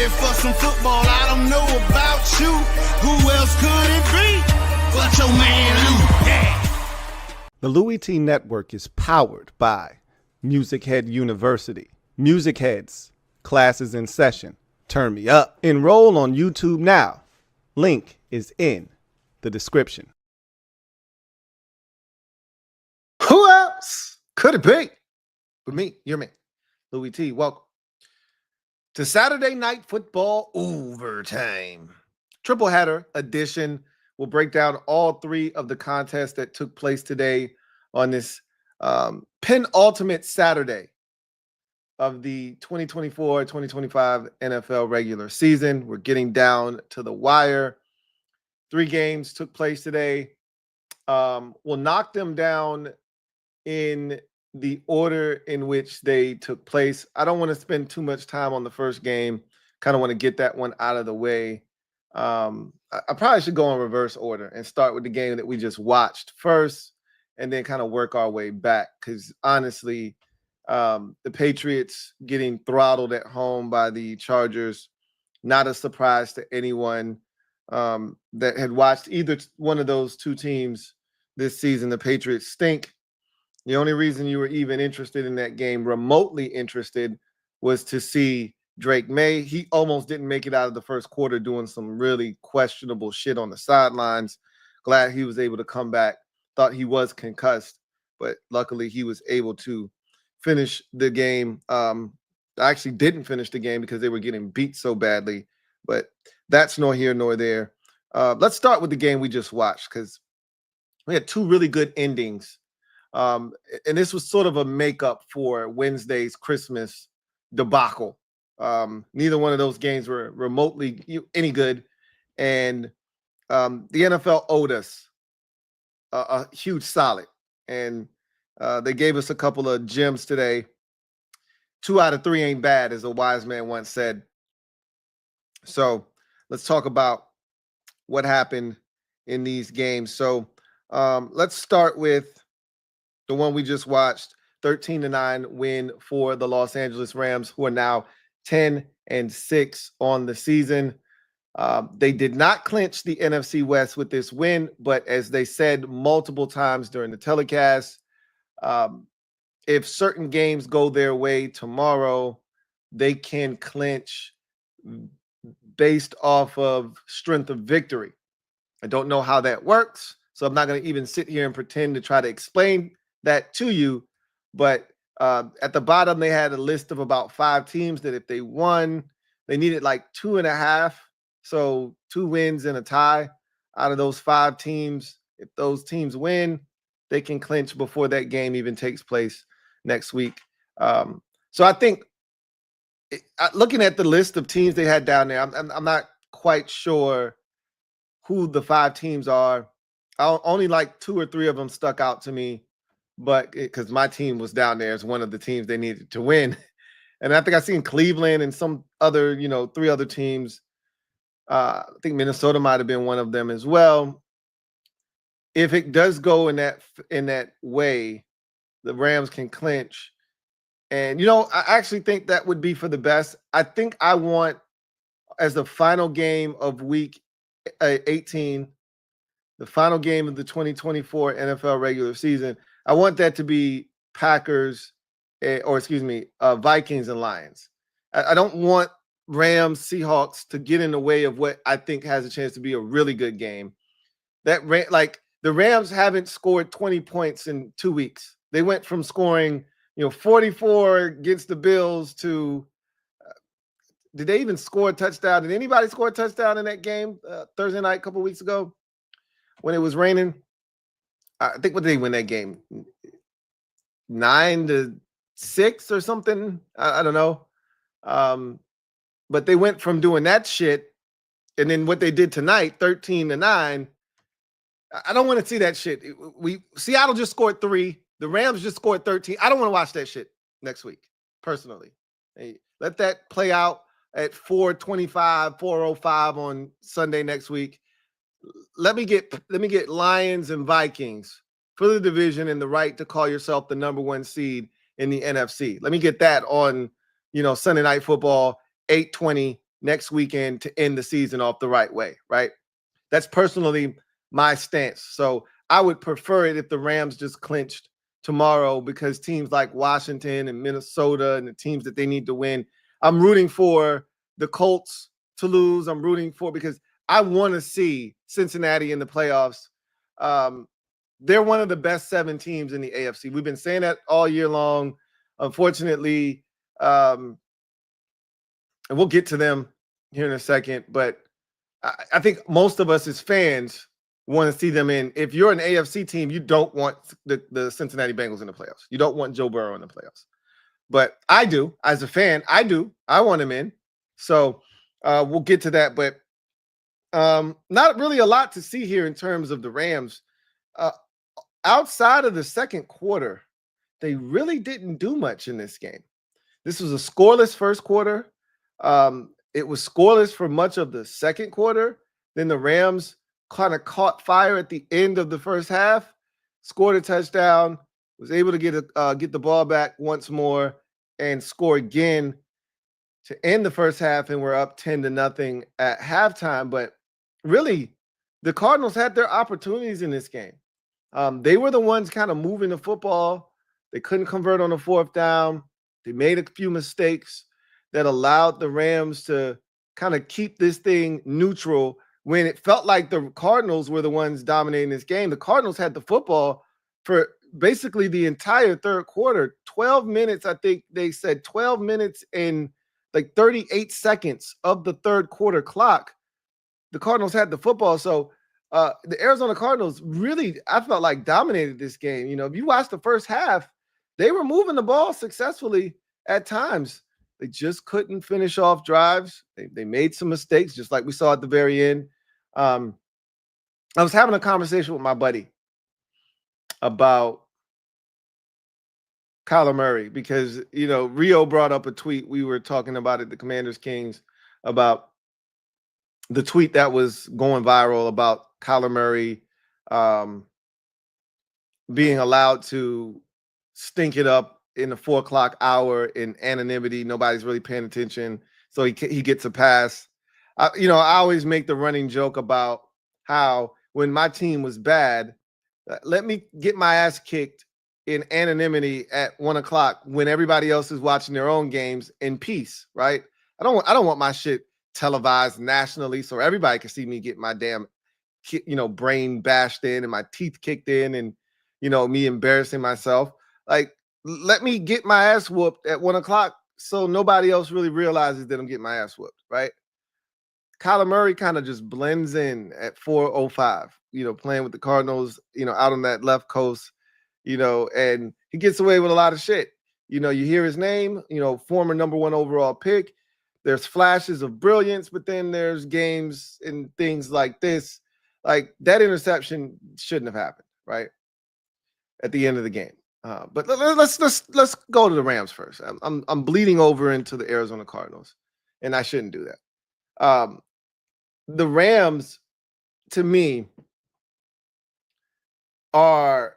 ready for some football. I don't know about you. Who else could it be but your man Lou? Yeah. The Louis T Network is powered by Music Head University. Music Heads, classes in session. Turn me up. Enroll on YouTube now. Link is in the description. Who else could it be but me, your man, Louis T? Welcome to Saturday Night Football Overtime. Tripleheader edition. We'll break down all three of the contests that took place today on this penultimate Saturday of the 2024-2025 NFL regular season. We're getting down to the wire. 3 games took place today. We'll knock them down in the order in which they took place. I don't want to spend too much time on the first game. Kind of want to get that one out of the way. I probably should go in reverse order and start with the game that we just watched first and then kind of work our way back. Because honestly, the Patriots getting throttled at home by the Chargers, not a surprise to anyone that had watched either one of those two teams this season. The Patriots stink. The only reason you were even interested in that game, remotely interested, was to see Drake Maye. He almost didn't make it out of the first quarter, doing some really questionable shit on the sidelines. Glad he was able to come back. Thought he was concussed, but luckily he was able to finish the game. I actually didn't finish the game because they were getting beat so badly, but that's nor here nor there. Let's start with the game we just watched because we had 2 really good endings. And this was sort of a makeup for Wednesday's Christmas debacle. Neither one of those games were remotely any good. And the NFL owed us a huge solid. And they gave us a couple of gems today. 2 out of 3 ain't bad, as a wise man once said. So let's talk about what happened in these games. So let's start with the one we just watched. 13-9 win for the Los Angeles Rams, who are now 10-6 on the season. They did not clinch the NFC West with this win, but as they said multiple times during the telecast, if certain games go their way tomorrow, they can clinch based off of strength of victory. I don't know how that works, so I'm not going to even sit here and pretend to try to explain that to you. But at the bottom, they had a list of about 5 teams that if they won, they needed like 2.5. So 2 wins and a tie out of those 5 teams. If those teams win, they can clinch before that game even takes place next week. So I think looking at the list of teams they had down there, I'm not quite sure who the 5 teams are. Only like 2 or 3 of them stuck out to me, but because my team was down there as one of the teams they needed to win. And I think I seen Cleveland and some other, 3 other teams. I think Minnesota might have been one of them as well. If it does go in that way, the Rams can clinch. And, I actually think that would be for the best. I think I want, as the final game of week 18, the final game of the 2024 NFL regular season, I want that to be Vikings and Lions. I don't want Rams, Seahawks to get in the way of what I think has a chance to be a really good game. The Rams haven't scored 20 points in 2 weeks. They went from scoring, 44 against the Bills to did they even score a touchdown? Did anybody score a touchdown in that game Thursday night a couple weeks ago when it was raining? I think what did they win that game? 9-6 or something. I don't know. But they went from doing that shit, and then what they did tonight, 13-9. I don't want to see that shit. Seattle just scored 3. The Rams just scored 13. I don't want to watch that shit next week, personally. Hey, let that play out at 4:25, 4:05 on Sunday next week. Let me get Lions and Vikings for the division and the right to call yourself the number 1 seed in the NFC. Let me get that on, Sunday Night Football, 8:20 next weekend to end the season off the right way, right? That's personally my stance. So I would prefer it if the Rams just clinched tomorrow, because teams like Washington and Minnesota and the teams that they need to win, I'm rooting for the Colts to lose. I'm rooting for, because I want to see Cincinnati in the playoffs. They're one of the best 7 teams in the AFC. We've been saying that all year long. Unfortunately, and we'll get to them here in a second, but I think most of us as fans want to see them in. If you're an AFC team, you don't want the Cincinnati Bengals in the playoffs. You don't want Joe Burrow in the playoffs. But I do. As a fan, I do. I want him in. So we'll get to that. But not really a lot to see here in terms of the Rams. Outside of the second quarter, they really didn't do much in this game. This was a scoreless first quarter. It was scoreless for much of the second quarter. Then the Rams kind of caught fire at the end of the first half, scored a touchdown, was able to get the ball back once more and score again to end the first half, and we're up 10-0 at halftime. But really, the Cardinals had their opportunities in this game. They were the ones kind of moving the football. They couldn't convert on the fourth down. They made a few mistakes that allowed the Rams to kind of keep this thing neutral when it felt like the Cardinals were the ones dominating this game. The Cardinals had the football for basically the entire third quarter. 12 minutes, I think they said 12 minutes and like 38 seconds of the third quarter clock. The Cardinals had the football. So the Arizona Cardinals really, I felt like, dominated this game. You know, if you watch the first half, they were moving the ball successfully at times. They just couldn't finish off drives. They made some mistakes, just like we saw at the very end. I was having a conversation with my buddy about Kyler Murray because, you know, Rio brought up a tweet. We were talking about it, the Commanders Kings, about the tweet that was going viral about Kyler Murray being allowed to stink it up in the 4 o'clock hour in anonymity. Nobody's really paying attention. So he gets a pass. I always make the running joke about how when my team was bad, let me get my ass kicked in anonymity at 1 o'clock when everybody else is watching their own games in peace, right? I don't want my shit televised nationally so everybody can see me get my damn, brain bashed in and my teeth kicked in and, me embarrassing myself. Like, let me get my ass whooped at 1 o'clock so nobody else really realizes that I'm getting my ass whooped, right? Kyler Murray kind of just blends in at 4:05, playing with the Cardinals, out on that left coast, and he gets away with a lot of shit. You hear his name, former number 1 overall pick. There's flashes of brilliance, but then there's games and things like this. Like, that interception shouldn't have happened, right? At the end of the game. But let's go to the Rams first. I'm bleeding over into the Arizona Cardinals, and I shouldn't do that. The Rams, to me, they're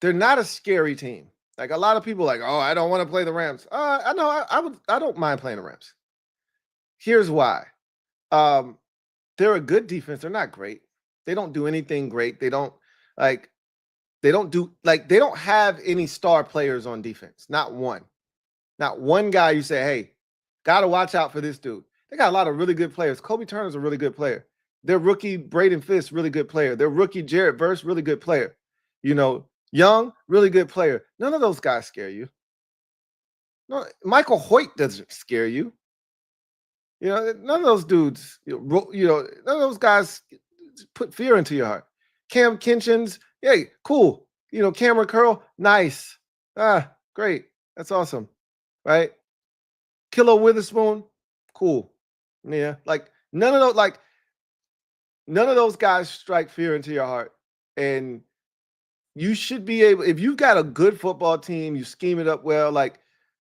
not a scary team. Like, a lot of people like, oh, I don't want to play the Rams. I know I don't mind playing the Rams. Here's why. They're a good defense. They're not great. They don't do anything great. They don't have any star players on defense. Not one. Not one guy you say, hey, got to watch out for this dude. They got a lot of really good players. Kobe Turner's a really good player. Their rookie Braden Fisk, really good player. Their rookie Jarrett Verse, really good player. Young, really good player. None of those guys scare you. No, Michael Hoyt doesn't scare you. None of those dudes, none of those guys put fear into your heart. Cam Kinchins, hey, cool. Cameron Curl, nice. Great. That's awesome. Right? Kilo Witherspoon, cool. Yeah. None of those guys strike fear into your heart. And you should be able, if you've got a good football team, you scheme it up well,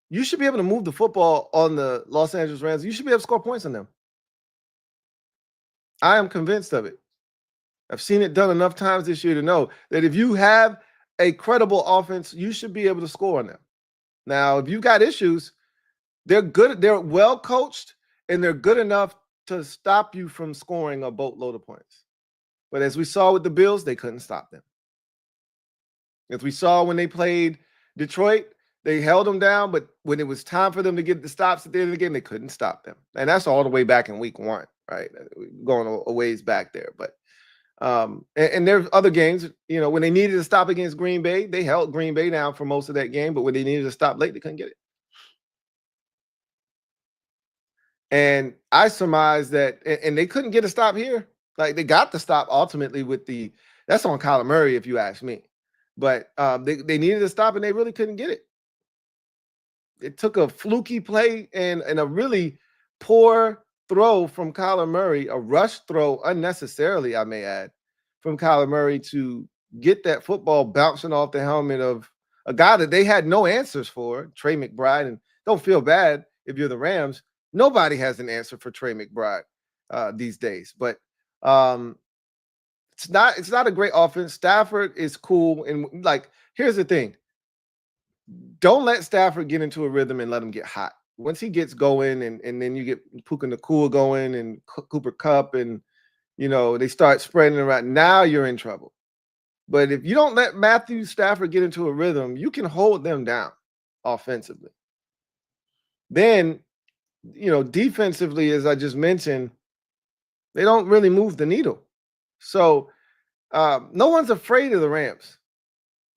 you should be able to move the football on the Los Angeles Rams. You should be able to score points on them. I am convinced of it. I've seen it done enough times this year to know that if you have a credible offense, you should be able to score on them. Now, if you've got issues, they're good. They're well coached. and they're good enough to stop you from scoring a boatload of points. But as we saw with the Bills, they couldn't stop them. As we saw when they played Detroit, they held them down, but when it was time for them to get the stops at the end of the game, they couldn't stop them. And that's all the way back in week 1, right? Going a ways back there. But and there's other games, when they needed to stop against Green Bay, they held Green Bay down for most of that game, but when they needed to stop late, they couldn't get it. And I surmise that, and they couldn't get a stop here. Like, they got the stop ultimately that's on Kyler Murray, if you ask me. But they needed to stop, and they really couldn't get it. It took a fluky play and a really poor throw from Kyler Murray, a rush throw unnecessarily, I may add, from Kyler Murray to get that football bouncing off the helmet of a guy that they had no answers for, Trey McBride. And don't feel bad if you're the Rams. Nobody has an answer for Trey McBride these days. But it's not a great offense. Stafford is cool. And, here's the thing. Don't let Stafford get into a rhythm and let him get hot. Once he gets going and then you get Puka Nacua going and Cooper Kupp and, they start spreading around, now you're in trouble. But if you don't let Matthew Stafford get into a rhythm, you can hold them down offensively. Then, defensively, as I just mentioned, they don't really move the needle. So no one's afraid of the Rams.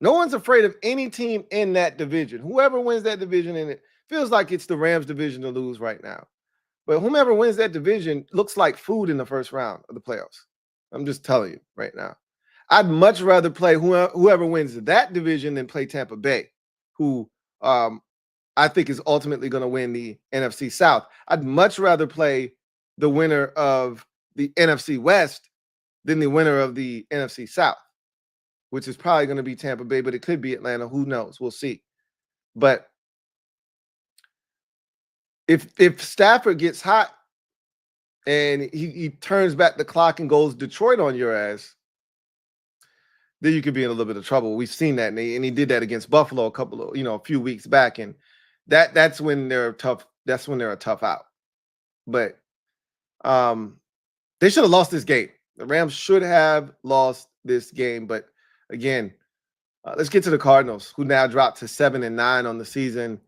No one's afraid of any team in that division. Whoever wins that division, and it feels like it's the Rams division to lose right now. But whomever wins that division looks like food in the first round of the playoffs. I'm just telling you right now. I'd much rather play whoever wins that division than play Tampa Bay, who I think is ultimately going to win the NFC South. I'd much rather play the winner of the NFC West than the winner of the NFC South, which is probably going to be Tampa Bay, but it could be Atlanta. Who knows? We'll see. But if Stafford gets hot and he turns back the clock and goes Detroit on your ass, then you could be in a little bit of trouble. We've seen that, and he did that against Buffalo a few weeks back, and that's when they're tough. That's when they're a tough out. But they should have lost this game. The Rams should have lost this game, but again, let's get to the Cardinals, who now dropped to 7-9 on the season.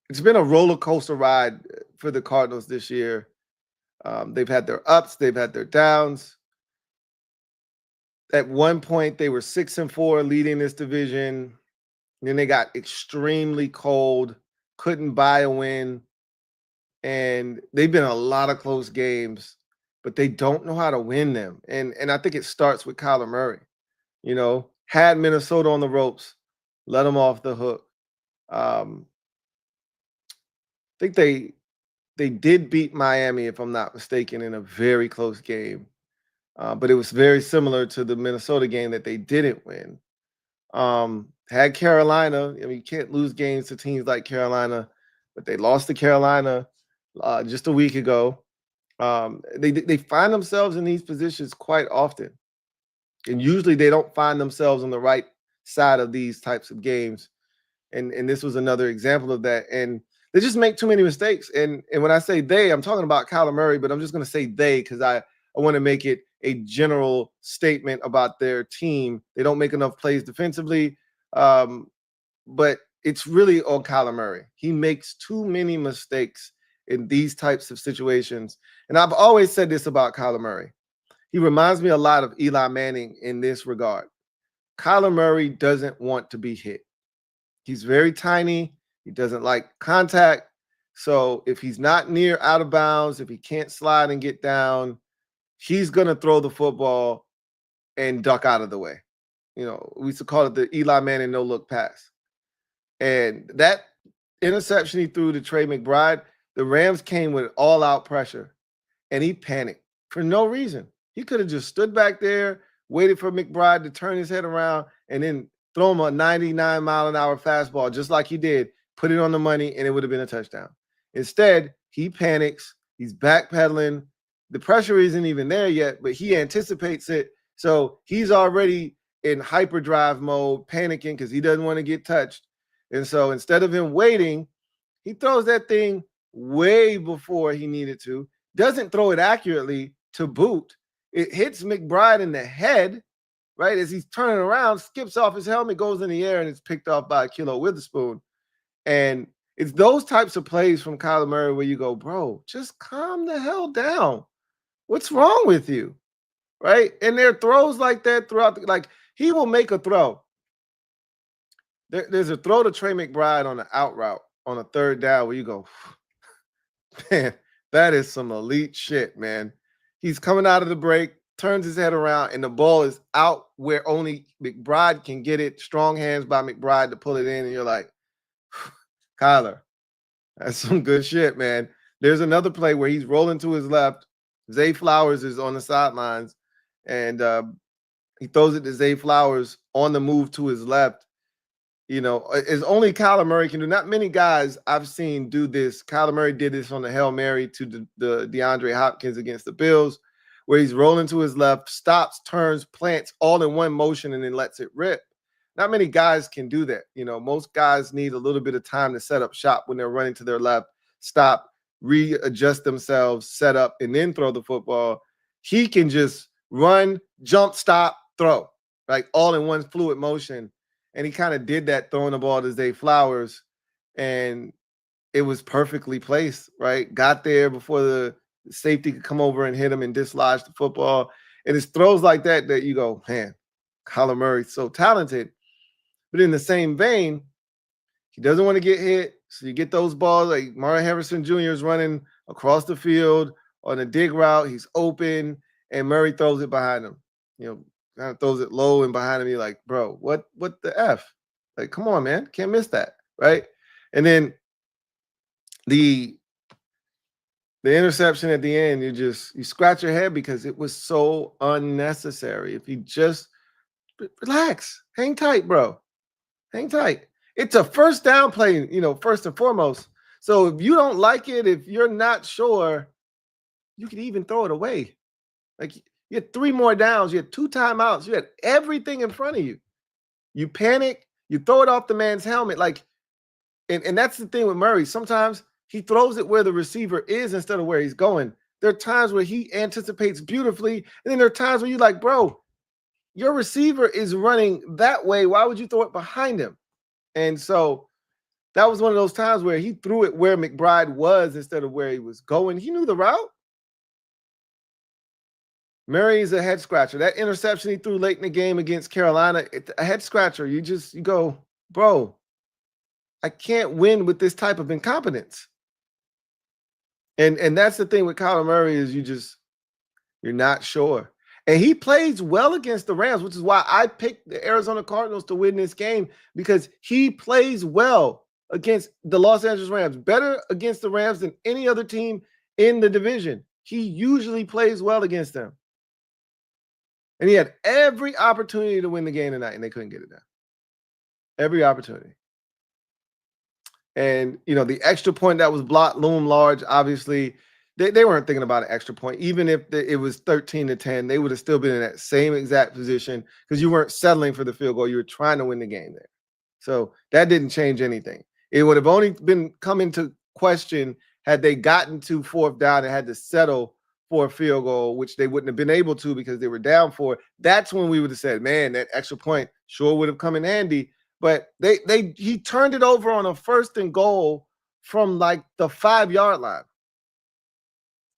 It's been a roller coaster ride for the Cardinals this year. They've had their ups, they've had their downs. At one point, they were 6-4 leading this division. Then they got extremely cold, couldn't buy a win. And they've been in a lot of close games, but they don't know how to win them. And I think it starts with Kyler Murray. Had Minnesota on the ropes, let them off the hook. I think they did beat Miami, if I'm not mistaken, in a very close game. But it was very similar to the Minnesota game that they didn't win. Had Carolina. You can't lose games to teams like Carolina, but they lost to Carolina just a week ago. They find themselves in these positions quite often. And usually they don't find themselves on the right side of these types of games. And this was another example of that. And they just make too many mistakes. And when I say they, I'm talking about Kyler Murray, but I'm just going to say they because I want to make it a general statement about their team. They don't make enough plays defensively, but it's really on Kyler Murray. He makes too many mistakes in these types of situations. And I've always said this about Kyler Murray. He reminds me a lot of Eli Manning in this regard. Kyler Murray doesn't want to be hit. He's very tiny. He doesn't like contact. So if he's not near out of bounds, if he can't slide and get down, he's going to throw the football and duck out of the way. We used to call it the Eli Manning no-look pass. And that interception he threw to Trey McBride, the Rams came with all-out pressure, and he panicked for no reason. He could have just stood back there, waited for McBride to turn his head around, and then throw him a 99-mile-an-hour fastball just like he did, put it on the money, and it would have been a touchdown. Instead, he panics. He's backpedaling. The pressure isn't even there yet, but he anticipates it. So he's already in hyperdrive mode, panicking because he doesn't want to get touched. And so instead of him waiting, he throws that thing way before he needed to. Doesn't throw it accurately to boot. It hits McBride in the head, right? As he's turning around, skips off his helmet, goes in the air, and it's picked off by Kilo Witherspoon. And it's those types of plays from Kyler Murray where you go, bro, just calm the hell down. What's wrong with you? Right? And there are throws like that throughout. Like, he will make a throw. There's a throw to Trey McBride on the out route on a third down where you go, man, that is some elite shit, man. He's coming out of the break, turns his head around, and the ball is out where only McBride can get it. Strong hands by McBride to pull it in, and you're like, Kyler, that's some good shit, man. There's another play where he's rolling to his left. Zay Flowers is on the sidelines, and he throws it to Zay Flowers on the move to his left. You know, it's only Kyler Murray can do. Not many guys I've seen do this. Kyler Murray did this on the Hail Mary to the DeAndre Hopkins against the Bills, where he's rolling to his left, stops, turns, plants all in one motion, and then lets it rip. Not many guys can do that. You know, most guys need a little bit of time to set up shop when they're running to their left, stop, readjust themselves, set up, and then throw the football. He can just run, jump, stop, throw, like all in one fluid motion. And he kind of did that throwing the ball to Zay Flowers, and it was perfectly placed, right? Got there before the safety could come over and hit him and dislodge the football. And it's throws like that that you go, man, Kyler Murray's so talented. But in the same vein, he doesn't want to get hit. So you get those balls like Marlon Harrison Jr. is running across the field on a dig route. He's open, and Murray throws it behind him. You know, kind of throws it low and behind him. You're like, bro, what the F? Like, come on, man. Can't miss that, right? And then the interception at the end, you scratch your head because it was so unnecessary. If you just relax, hang tight, bro. Hang tight. It's a first down play, you know, first and foremost. So if you don't like it, if you're not sure, you can even throw it away. Like, you had 3 more downs. You had 2 timeouts. You had everything in front of you. You panic. You throw it off the man's helmet. Like, and that's the thing with Murray. Sometimes he throws it where the receiver is instead of where he's going. There are times where he anticipates beautifully. And then there are times where you're like, bro, your receiver is running that way. Why would you throw it behind him? And so that was one of those times where he threw it where McBride was instead of where he was going. He knew the route. Murray is a head scratcher. That interception he threw late in the game against Carolina, it's a head scratcher. You go, bro, I can't win with this type of incompetence. And that's the thing with Kyler Murray is you're not sure. And he plays well against the Rams, which is why I picked the Arizona Cardinals to win this game, because he plays well against the Los Angeles Rams, better against the Rams than any other team in the division. He usually plays well against them. And he had every opportunity to win the game tonight, and they couldn't get it done. Every opportunity. And, you know, the extra point that was blocked loomed large. Obviously, they weren't thinking about an extra point. Even if it was 13-10, they would have still been in that same exact position because you weren't settling for the field goal. You were trying to win the game there. So that didn't change anything. It would have only been come into question had they gotten to 4th down and had to settle for a field goal, which they wouldn't have been able to because they were down 4. That's when we would have said, man, that extra point sure would have come in handy. But he turned it over on a 1st and goal from like the 5-yard line.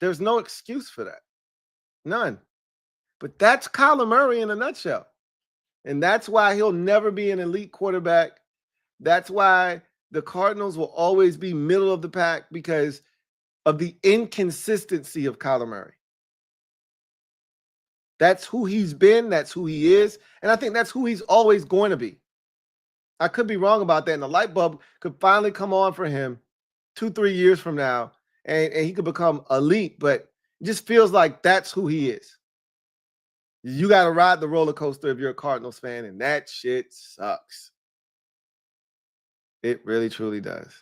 There's no excuse for that. None. But that's Kyler Murray in a nutshell. And that's why he'll never be an elite quarterback. That's why the Cardinals will always be middle of the pack, because of the inconsistency of Kyler Murray. That's who he's been. That's who he is. And I think that's who he's always going to be. I could be wrong about that. And the light bulb could finally come on for him 2-3 years from now, and he could become elite. But it just feels like that's who he is. You got to ride the roller coaster if you're a Cardinals fan, and that shit sucks. It really, truly does.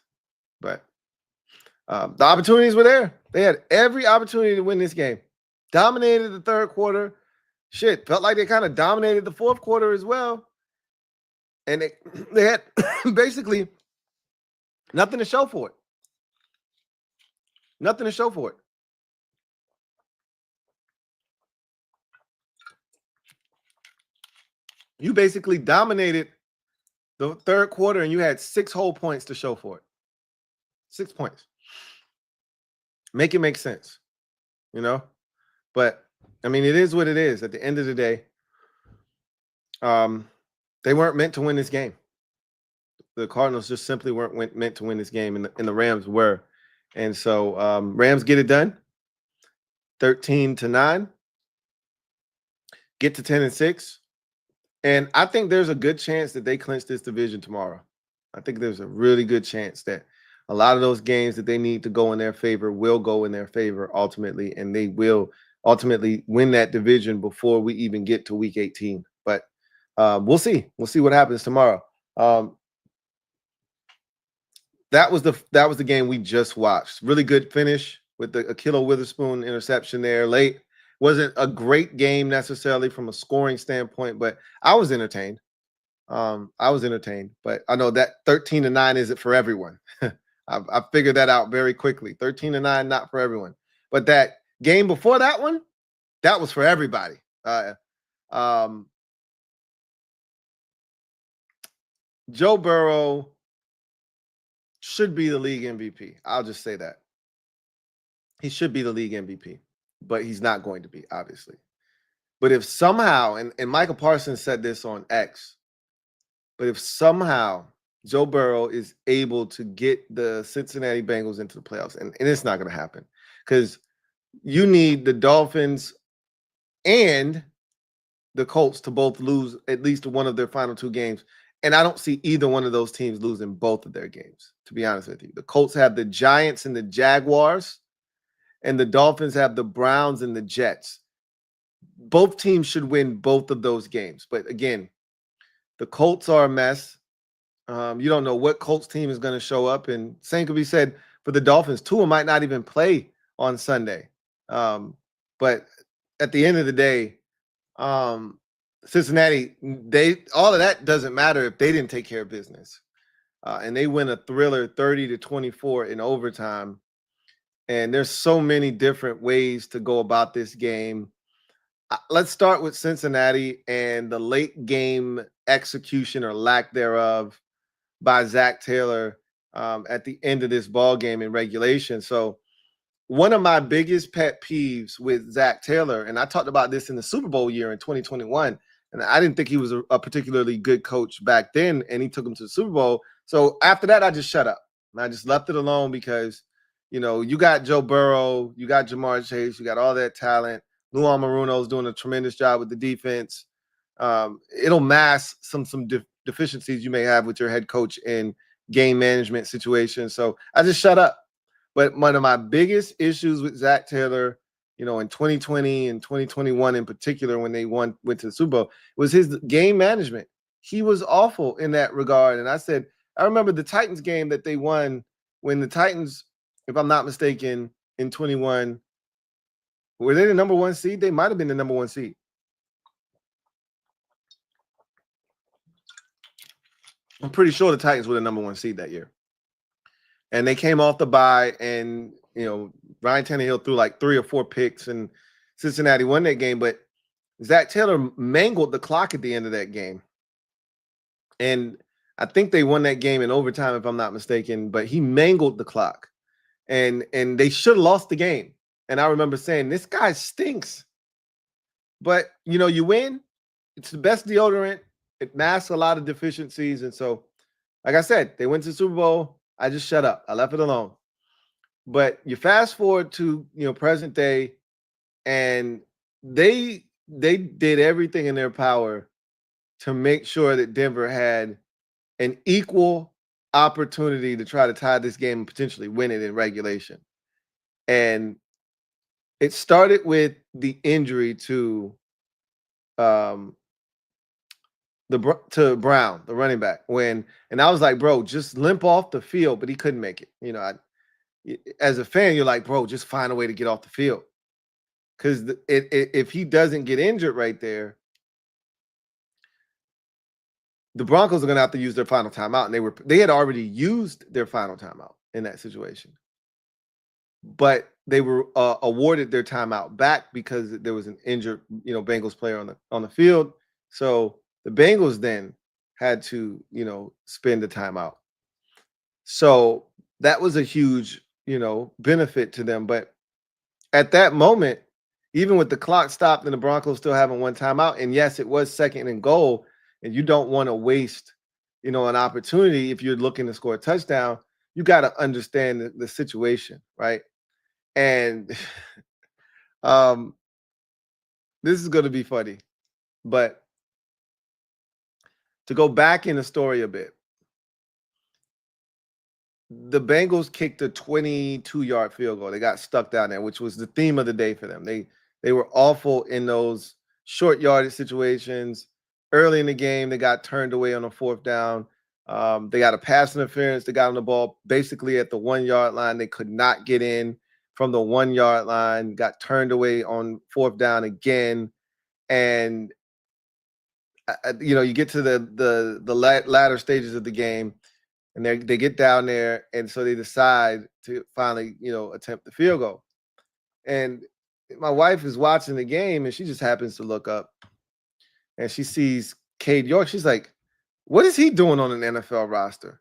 But the opportunities were there. They had every opportunity to win this game. Dominated the 3rd quarter. Shit, felt like they kind of dominated the 4th quarter as well. And they had basically nothing to show for it. Nothing to show for it. You basically dominated the third quarter and you had 6 whole points to show for it. 6 points. Make it make sense, you know? But, I mean, it is what it is. At the end of the day, they weren't meant to win this game. The Cardinals just simply weren't meant to win this game, and the Rams were. And so Rams get it done, 13-9, get to 10-6. And I think there's a good chance that they clinch this division tomorrow. I think there's a really good chance that a lot of those games that they need to go in their favor will go in their favor ultimately, and they will ultimately win that division before we even get to Week 18. But we'll see. We'll see what happens tomorrow. That was the game we just watched. Really good finish with the Ahkello Witherspoon interception there late. Wasn't a great game necessarily from a scoring standpoint, but I was entertained. But I know that 13-9 isn't for everyone. I figured that out very quickly. 13-9, not for everyone. But that game before that one, that was for everybody. Joe Burrow should be the league MVP. I'll just say that. He should be the league MVP, but he's not going to be, obviously. But if somehow, and Michael Parsons said this on X, but if somehow Joe Burrow is able to get the Cincinnati Bengals into the playoffs, and it's not going to happen, because you need the Dolphins and the Colts to both lose at least one of their final 2 games. And I don't see either one of those teams losing both of their games, to be honest with you. The Colts have the Giants and the Jaguars, and the Dolphins have the Browns and the Jets. Both teams should win both of those games. But again, the Colts are a mess. You don't know what Colts team is going to show up. And same could be said for the Dolphins. Tua might not even play on Sunday. But at the end of the day, Cincinnati, all of that doesn't matter if they didn't take care of business. And they win a thriller 30-24 in overtime. And there's so many different ways to go about this game. Let's start with Cincinnati and the late game execution or lack thereof by Zach Taylor at the end of this ball game in regulation. So one of my biggest pet peeves with Zach Taylor, and I talked about this in the Super Bowl year in 2021, and I didn't think he was a particularly good coach back then, and he took him to the Super Bowl. So after that, I just shut up. And I just left it alone because, you know, you got Joe Burrow, you got Jamar Chase, you got all that talent. Luan Maruno's doing a tremendous job with the defense. It'll mask some deficiencies you may have with your head coach in game management situations. So I just shut up. But one of my biggest issues with Zach Taylor, you know, in 2020 and 2021 in particular, when they went to the Super Bowl, was his game management. He was awful in that regard. And I remember the Titans game that they won when the Titans, if I'm not mistaken, in 21, were they the number 1 seed? They might have been the number 1 seed. I'm pretty sure the Titans were the number 1 seed that year. And they came off the bye, and, you know, Ryan Tannehill threw like 3 or 4 picks, and Cincinnati won that game. But Zach Taylor mangled the clock at the end of that game. And I think they won that game in overtime, if I'm not mistaken, but he mangled the clock. And they should have lost the game. And I remember saying, this guy stinks. But, you know, you win. It's the best deodorant. It masks a lot of deficiencies. And so, like I said, they went to the Super Bowl. I just shut up. I left it alone. But you fast forward to, you know, present day, and they did everything in their power to make sure that Denver had an equal opportunity to try to tie this game and potentially win it in regulation. And it started with the injury to Brown, the running back. And I was like, bro, just limp off the field, but he couldn't make it. You know, as a fan, you're like, bro, just find a way to get off the field. Because if he doesn't get injured right there, the Broncos are going to have to use their final timeout. And they had already used their final timeout in that situation. but they were awarded their timeout back because there was an injured, Bengals player on the field. So the Bengals then had to, spend the timeout. So that was a huge, benefit to them. But at that moment, even with the clock stopped and the Broncos still having one timeout, and yes, it was 2nd and goal, and you don't want to waste, an opportunity if you're looking to score a touchdown. You got to understand the situation, right? And this is going to be funny, but to go back in the story a bit, the Bengals kicked a 22-yard field goal. They got stuck down there, which was the theme of the day for them. They were awful in those short yardage situations. Early in the game, they got turned away on a 4th down. They got a pass interference. They got on the ball basically at the 1-yard line. They could not get in from the 1-yard line, got turned away on 4th down again. And, you get to the latter stages of the game, and they get down there, and so they decide to finally, attempt the field goal. And my wife is watching the game, and she just happens to look up, and she sees Cade York. She's like, what is he doing on an NFL roster?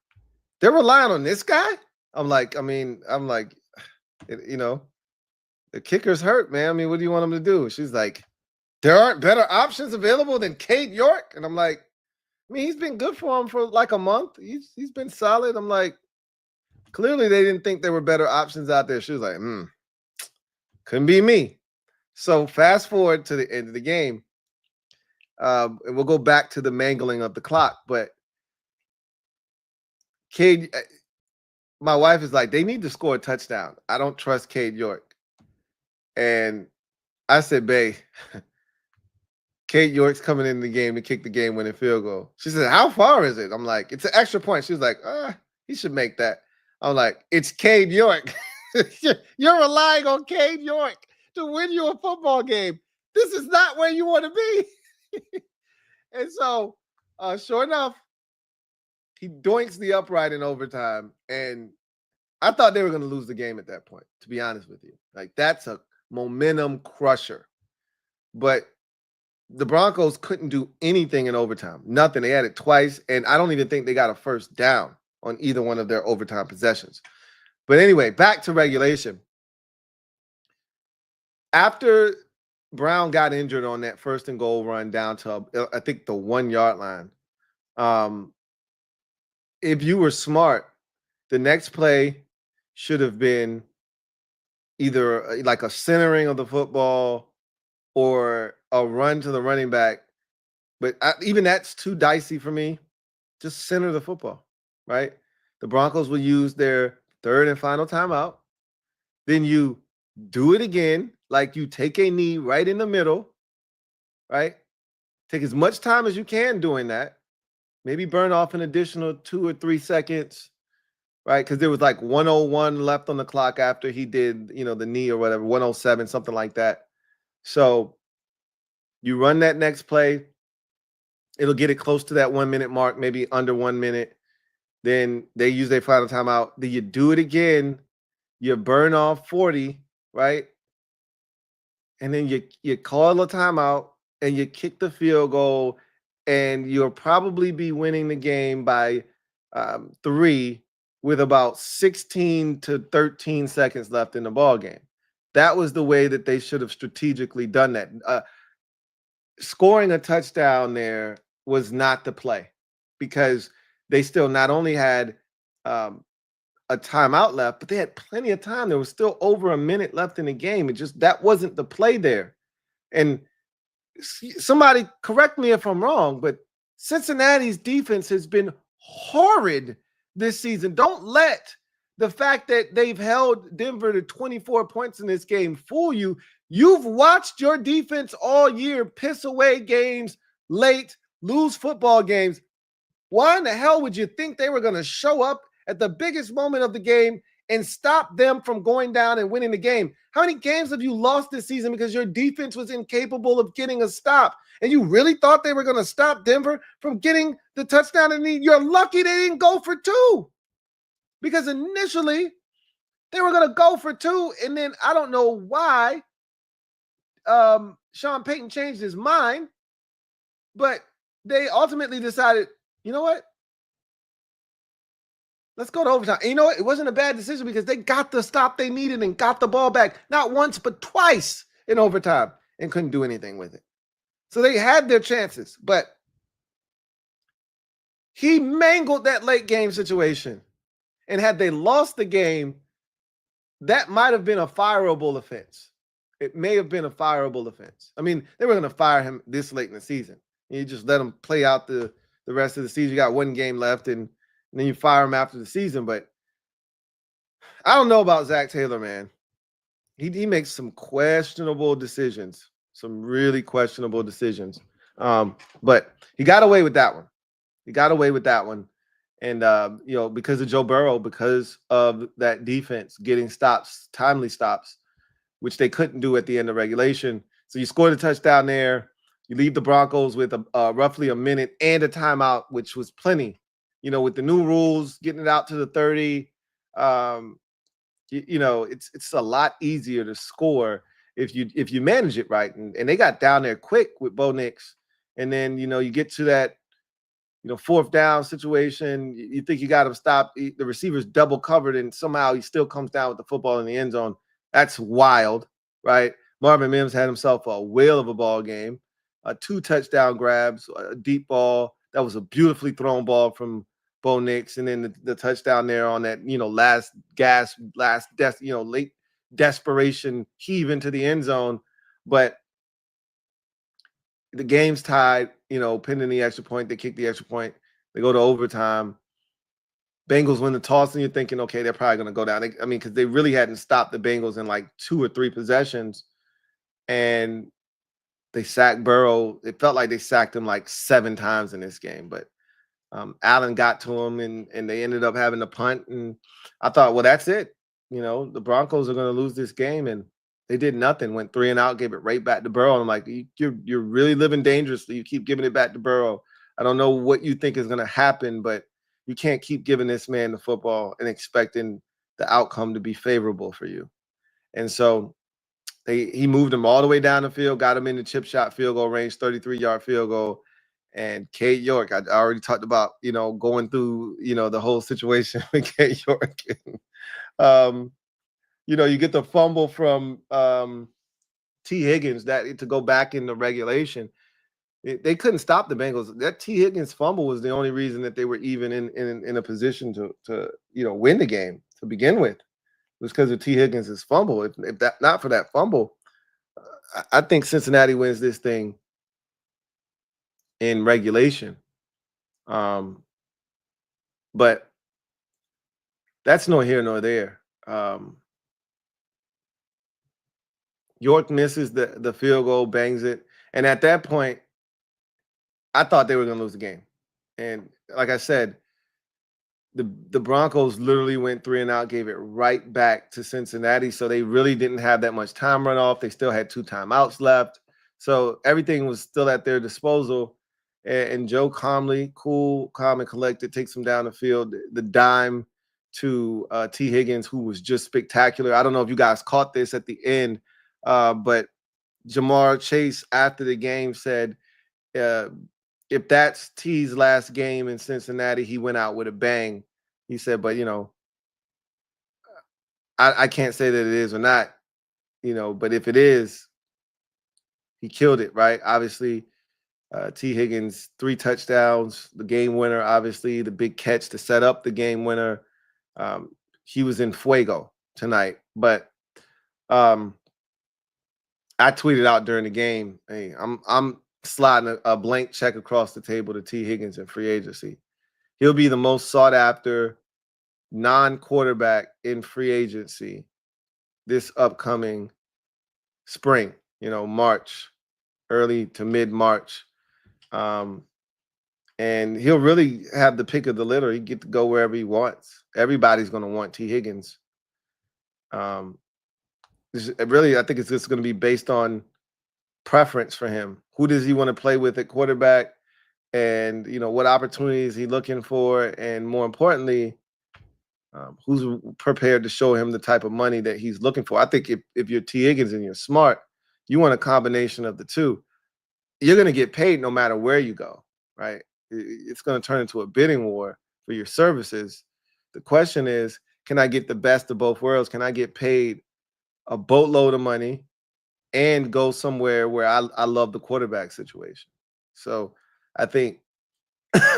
They're relying on this guy? I'm like, the kicker's hurt, man. I mean, what do you want him to do? She's like, there aren't better options available than Cade York? And I'm like, he's been good for him for like a month. He's been solid. I'm like, clearly they didn't think there were better options out there. She was like, couldn't be me. So fast forward to the end of the game. And we'll go back to the mangling of the clock. But Cade, my wife is like, they need to score a touchdown. I don't trust Cade York. And I said, babe, Cade York's coming in the game to kick the game-winning field goal. She said, how far is it? I'm like, it's an extra point. She was like, he should make that. I'm like, it's Cade York. You're relying on Cade York to win you a football game. This is not where you want to be. And so, sure enough, he doinks the upright in overtime. And I thought they were going to lose the game at that point, to be honest with you. Like, that's a momentum crusher. But the Broncos couldn't do anything in overtime. Nothing. They had it twice, and I don't even think they got a first down on either one of their overtime possessions. But anyway, back to regulation. After Brown got injured on that 1st and goal run down to, I think, the 1-yard line, if you were smart, the next play should have been either like a centering of the football or a run to the running back. But even that's too dicey for me. Just center the football, right? The Broncos will use their 3rd and final timeout. Then you do it again, like you take a knee right in the middle, right? Take as much time as you can doing that. Maybe burn off an additional 2 or 3 seconds, right? Because there was like 1:01 left on the clock after he did, the knee or whatever, 1:07, something like that. So you run that next play. It'll get it close to that 1-minute mark, maybe under 1 minute. Then they use their final timeout. Then you do it again. You burn off 40, right? And then you call a timeout and you kick the field goal, and you'll probably be winning the game by 3 with about 16 to 13 seconds left in the ball game. That was the way that they should have strategically done that. Scoring a touchdown there was not the play, because they still not only had a timeout left, but they had plenty of time. There was still over a minute left in the game. That wasn't the play there. And somebody correct me if I'm wrong, but Cincinnati's defense has been horrid this season. Don't let the fact that they've held Denver to 24 points in this game fool you. You've watched your defense all year piss away games late, lose football games. Why in the hell would you think they were going to show up at the biggest moment of the game and stop them from going down and winning the game? How many games have you lost this season because your defense was incapable of getting a stop? And you really thought they were going to stop Denver from getting the touchdown? And you're lucky they didn't go for 2. Because initially, They were going to go for 2, and then I don't know why Sean Payton changed his mind, but they ultimately decided, you know what? Let's go to overtime. And you know what? It wasn't a bad decision because they got the stop they needed and got the ball back, not once, but twice in overtime, and couldn't do anything with it. So they had their chances, but he mangled that late game situation. And had they lost the game, that might have been a fireable offense. It may have been a fireable offense. I mean, they were going to fire him this late in the season. You just let him play out the rest of the season. You got one game left, and then you fire him after the season. But I don't know about Zach Taylor, man. He makes some questionable decisions, some really questionable decisions. But he got away with that one. And, because of Joe Burrow, because of that defense getting stops, timely stops, which they couldn't do at the end of regulation. So you scored a touchdown there. You leave the Broncos with roughly a minute and a timeout, which was plenty. With the new rules, getting it out to the 30, it's a lot easier to score if you manage it right. And they got down there quick with Bo Nix. And then, you get to that, fourth down situation. You think you got him stopped. The receiver's double covered, and somehow he still comes down with the football in the end zone. That's wild, right? Marvin Mims had himself a whale of a ball game. 2 touchdown grabs, a deep ball. That was a beautifully thrown ball from Bo Nix, and then the touchdown there on that, late desperation heave into the end zone. But the game's tied, pending the extra point. They kick the extra point. They go to overtime. Bengals win the toss, and you're thinking, okay, they're probably going to go down. Because they really hadn't stopped the Bengals in like 2 or 3 possessions. And they sacked Burrow. It felt like they sacked him like 7 times in this game. But Allen got to him, and they ended up having to punt. And I thought, well, that's it. The Broncos are going to lose this game. And they did nothing, went 3 and out, gave it right back to Burrow. And I'm like, you're really living dangerously. You keep giving it back to Burrow. I don't know what you think is going to happen, but you can't keep giving this man the football and expecting the outcome to be favorable for you. And so he moved him all the way down the field, got him in the chip shot field goal range, 33-yard field goal. And Kate York, I already talked about, going through, the whole situation with Kate York. You get the fumble from T. Higgins to go back into regulation. They couldn't stop the Bengals. That T. Higgins fumble was the only reason that they were even in a position to win the game to begin with. It was because of T. Higgins' fumble. If that not for that fumble, I think Cincinnati wins this thing in regulation. But that's no here nor there. York misses the field goal, bangs it. And at that point, I thought they were going to lose the game. And like I said, the Broncos literally went 3 and out, gave it right back to Cincinnati. So they really didn't have that much time run off. They still had 2 timeouts left. So everything was still at their disposal. And Joe calmly, cool, calm and collected, takes him down the field. The dime to T. Higgins, who was just spectacular. I don't know if you guys caught this at the end, but Jamar Chase after the game said, if that's T's last game in Cincinnati, he went out with a bang. He said, but, I can't say that it is or not, but if it is, he killed it, right? Obviously, T. Higgins, 3 touchdowns, the game winner, obviously, the big catch to set up the game winner. He was in fuego tonight. But I tweeted out during the game, hey, I'm sliding a blank check across the table to T. Higgins in free agency. He'll be the most sought after non-quarterback in free agency this upcoming spring, March, early to mid-March. And he'll really have the pick of the litter. He get to go wherever he wants. Everybody's going to want T. Higgins. Really, I think it's just going to be based on preference for him. Who does he want to play with at quarterback? And, what opportunities is he looking for? And more importantly, Who's prepared to show him the type of money that he's looking for? I think if you're T. Higgins and you're smart, you want a combination of the two. You're going to get paid no matter where you go, right? It's going to turn into a bidding war for your services. The question is, can I get the best of both worlds? Can I get paid a boatload of money and go somewhere where I love the quarterback situation? So I think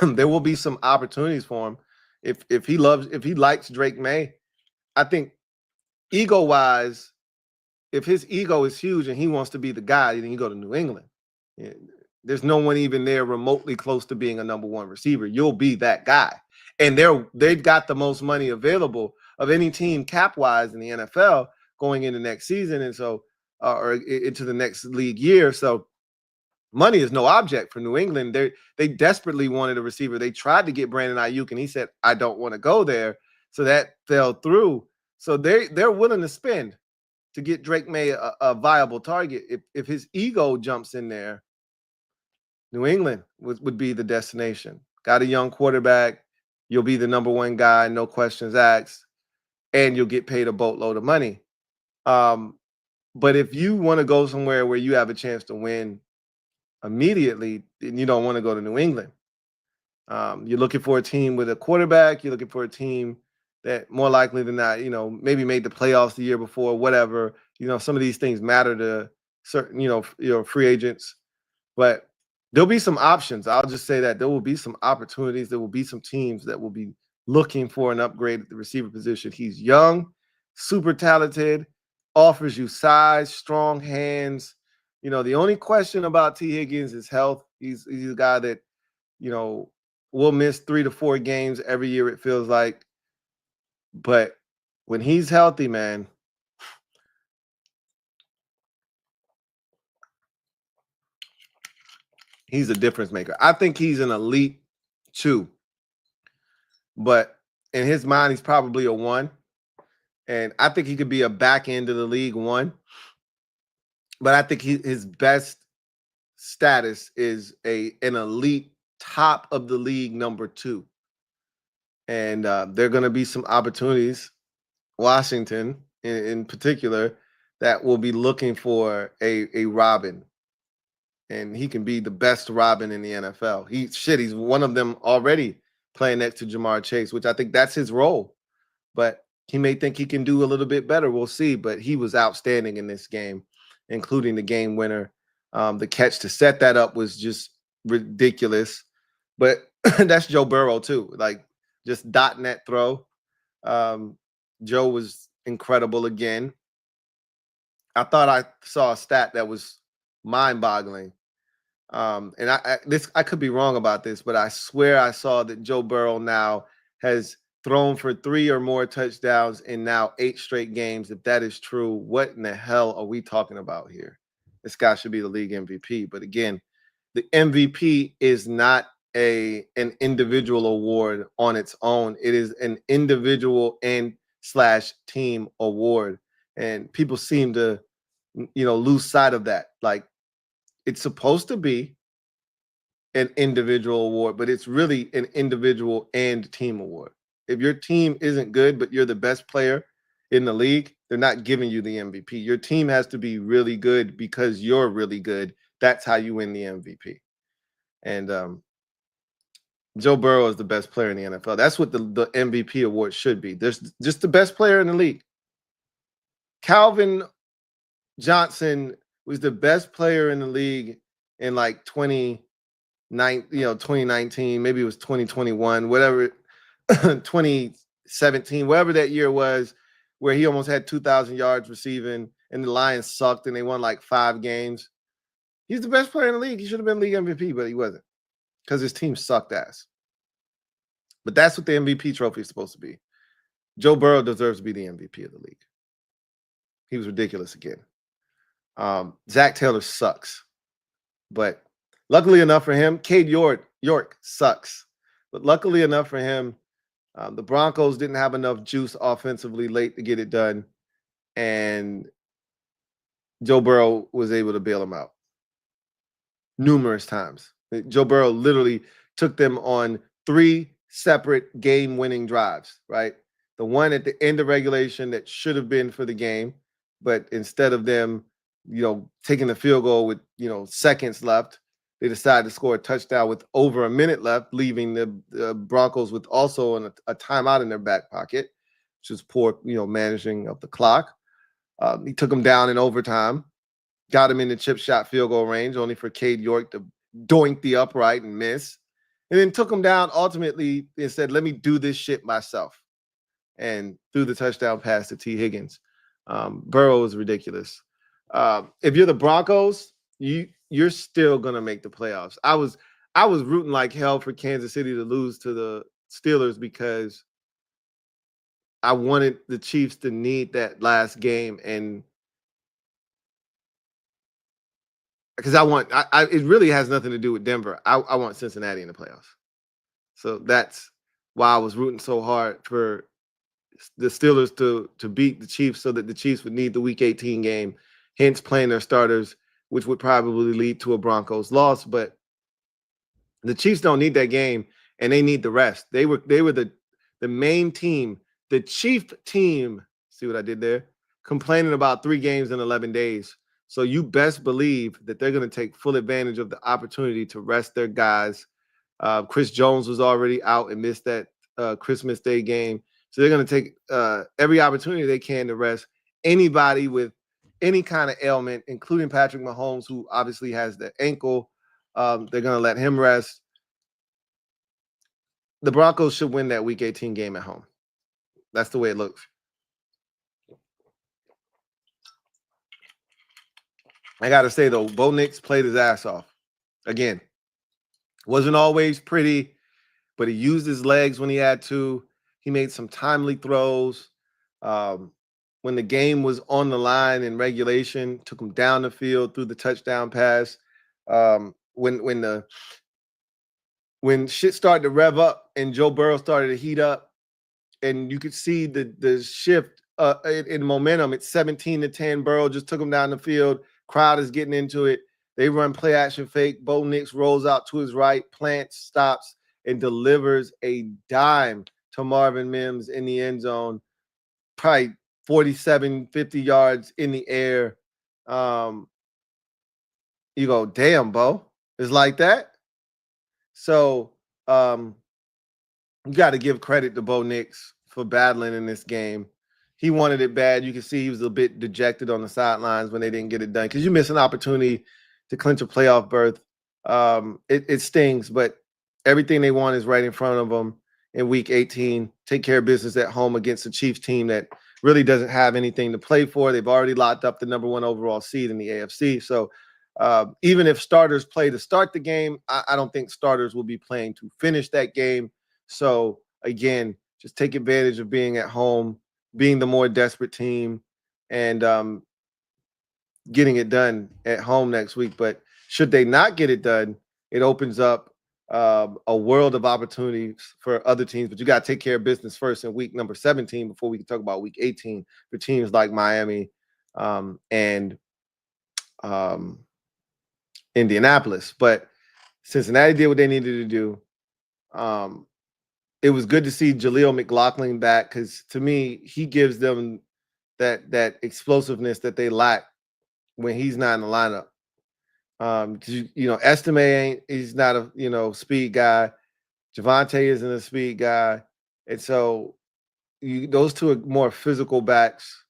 there will be some opportunities for him if he likes Drake Maye. I think ego-wise, if his ego is huge and he wants to be the guy, then you go to New England. There's no one even there remotely close to being a number one receiver. You'll be that guy. And they've got the most money available of any team cap-wise in the NFL going into next season, and so or into the next league year. So money is no object for New England. They desperately wanted a receiver. They tried to get Brandon Ayuk, and he said, "I don't want to go there." So that fell through. So they're willing to spend to get Drake Maye a viable target. If his ego jumps in there, New England would be the destination. Got a young quarterback. You'll be the number one guy, no questions asked, and you'll get paid a boatload of money. But if you want to go somewhere where you have a chance to win immediately, then you don't want to go to New England. You're looking for a team with a quarterback. You're looking for a team that more likely than not, maybe made the playoffs the year before, whatever. Some of these things matter to certain, free agents. But there'll be some options. I'll just say that there will be some opportunities. There will be some teams that will be looking for an upgrade at the receiver position. He's young, super talented, offers you size, strong hands. The only question about T. Higgins is health. He's a guy that, will miss 3 to 4 games every year, it feels like. But when he's healthy, man, he's a difference maker. I think he's an elite 2. But in his mind, he's probably a 1. And I think he could be a back end of the league 1. But I think his best status is an elite top of the league number 2. And there are going to be some opportunities, Washington in particular, that will be looking for a Robin. And he can be the best Robin in the NFL. He's one of them already playing next to Jamar Chase, which I think that's his role. But he may think he can do a little bit better. We'll see. But he was outstanding in this game, including the game winner. The catch to set that up was just ridiculous. But that's Joe Burrow, too. Like, just dot net throw. Joe was incredible again. I thought I saw a stat that was mind-boggling. And I could be wrong about this, but I swear I saw that Joe Burrow now has thrown for 3 or more touchdowns in now 8 straight games. If that is true, what in the hell are we talking about here? This guy should be the league MVP. But again, the MVP is not an individual award on its own. It is an individual and / team award. And people seem to, lose sight of that. Like, it's supposed to be an individual award, but it's really an individual and team award. If your team isn't good, but you're the best player in the league, they're not giving you the MVP. Your team has to be really good because you're really good. That's how you win the MVP. And Joe Burrow is the best player in the NFL. That's what the MVP award should be. There's just the best player in the league. Calvin Johnson was the best player in the league in like 2019, maybe it was 2021, whatever, 2017, whatever that year was, where he almost had 2,000 yards receiving and the Lions sucked and they won like 5 games. He's the best player in the league. He should have been league MVP, but he wasn't because his team sucked ass. But that's what the MVP trophy is supposed to be. Joe Burrow deserves to be the MVP of the league. He was ridiculous again. Zach Taylor sucks. But luckily enough for him, Cade York sucks. But luckily enough for him, the Broncos didn't have enough juice offensively late to get it done. And Joe Burrow was able to bail him out numerous times. Joe Burrow literally took them on 3 separate game-winning drives, right? the one at the end of regulation that should have been for the game, but instead of them, taking the field goal with, seconds left, they decided to score a touchdown with over a minute left, leaving the Broncos with also a timeout in their back pocket, which is poor, managing of the clock. He took them down in overtime, got him in the chip shot field goal range, only for Cade York to doink the upright and miss, and then took him down ultimately and said, let me do this shit myself, and threw the touchdown pass to T. Higgins. Burrow is ridiculous. If you're the Broncos, you're still gonna make the playoffs. I was rooting like hell for Kansas City to lose to the Steelers because I wanted the Chiefs to need that last game, and because it really has nothing to do with Denver. I want Cincinnati in the playoffs. So that's why I was rooting so hard for the Steelers to beat the Chiefs so that the Chiefs would need the Week 18 game, hence playing their starters, which would probably lead to a Broncos loss. But the Chiefs don't need that game, and they need the rest. They were the main team, the chief team, see what I did there? Complaining about 3 games in 11 days. So you best believe that they're going to take full advantage of the opportunity to rest their guys. Chris Jones was already out and missed that Christmas Day game. So they're going to take every opportunity they can to rest anybody with any kind of ailment, including Patrick Mahomes, who obviously has the ankle. They're going to let him rest. The Broncos should win that Week 18 game at home. That's the way it looks. I got to say, though, Bo Nix played his ass off. Again, wasn't always pretty, but he used his legs when he had to. He made some timely throws. When the game was on the line in regulation, took him down the field through the touchdown pass. When shit started to rev up and Joe Burrow started to heat up, and you could see the shift in momentum. It's 17-10. Burrow just took him down the field. Crowd is getting into it. They run play action fake. Bo Nix rolls out to his right, plants, stops, and delivers a dime to Marvin Mims in the end zone, probably 47, 50 yards in the air. You go, damn, Bo. It's like that. So you got to give credit to Bo Nix for battling in this game. He wanted it bad. You can see he was a bit dejected on the sidelines when they didn't get it done because you miss an opportunity to clinch a playoff berth. It stings, but everything they want is right in front of them in Week 18. Take care of business at home against a Chiefs team that really doesn't have anything to play for. They've already locked up the number 1 overall seed in the AFC. So even if starters play to start the game, I don't think starters will be playing to finish that game. So again, just take advantage of being at home, being the more desperate team, and getting it done at home next week. But should they not get it done, it opens up a world of opportunities for other teams. But you got to take care of business first in week number 17 before we can talk about Week 18 for teams like Miami and Indianapolis. But Cincinnati did what they needed to do. It was good to see Jaleel McLaughlin back because, to me, he gives them that explosiveness that they lack when he's not in the lineup. Estime he's not a speed guy. Javonte isn't a speed guy, and so those two are more physical backs.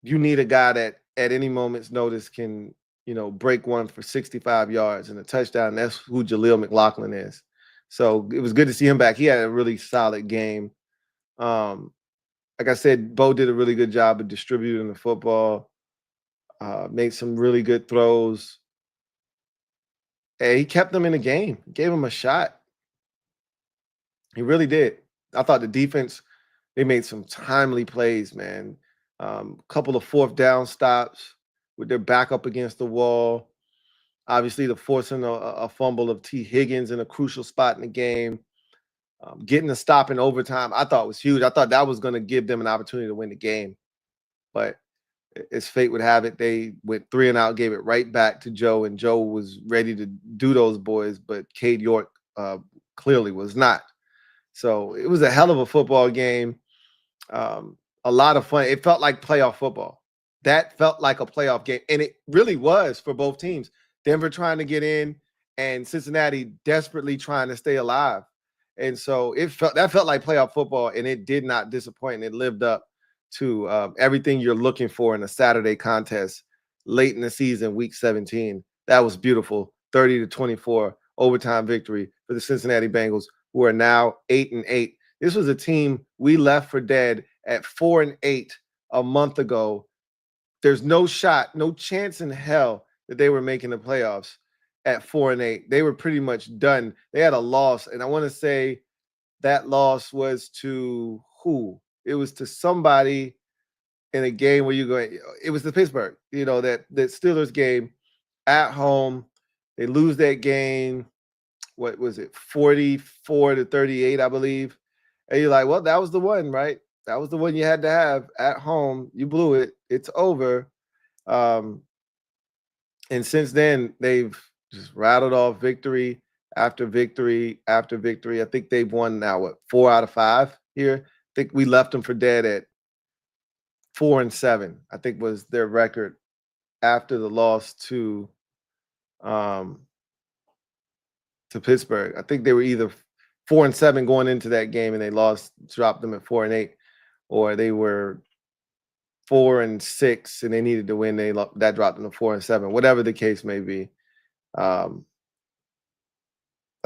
You need a guy that at any moment's notice can break one for 65 yards and a touchdown. That's who Jaleel McLaughlin is. So it was good to see him back. He had a really solid game. Like I said, Bo did a really good job of distributing the football, made some really good throws. And he kept them in the game, gave them a shot. He really did. I thought the defense, they made some timely plays, man. Couple of 4th down stops with their back up against the wall. Obviously, the forcing a fumble of T. Higgins in a crucial spot in the game. Getting a stop in overtime, I thought was huge. I thought that was going to give them an opportunity to win the game. But as fate would have it, they went 3 and out, gave it right back to Joe, and Joe was ready to do those boys, but Cade York clearly was not. So it was a hell of a football game. A lot of fun. It felt like playoff football. That felt like a playoff game, and it really was for both teams. Denver trying to get in, and Cincinnati desperately trying to stay alive. And so that felt like playoff football, and it did not disappoint. It lived up to everything you're looking for in a Saturday contest late in the season, Week 17. That was beautiful. 30-24 overtime victory for the Cincinnati Bengals, who are now 8-8. This was a team we left for dead at 4-8 a month ago. There's no shot, no chance in hell that they were making the playoffs at 4-8. They were pretty much done. They had a loss, and I want to say that loss was to who? It was to somebody in a game where it was the Pittsburgh, that Steelers game at home. They lose that game. What was it? 44-38, I believe. And you're like, well, that was the one, right? That was the one you had to have at home. You blew it. It's over. And since then, they've just rattled off victory after victory after victory. I think they've won now, 4 out of 5 here? I think we left them for dead at 4-7, I think was their record after the loss to Pittsburgh. I think they were either 4-7 going into that game, and they dropped them at 4-8, or they were 4-6 and they needed to win. That dropped them to 4-7, whatever the case may be. I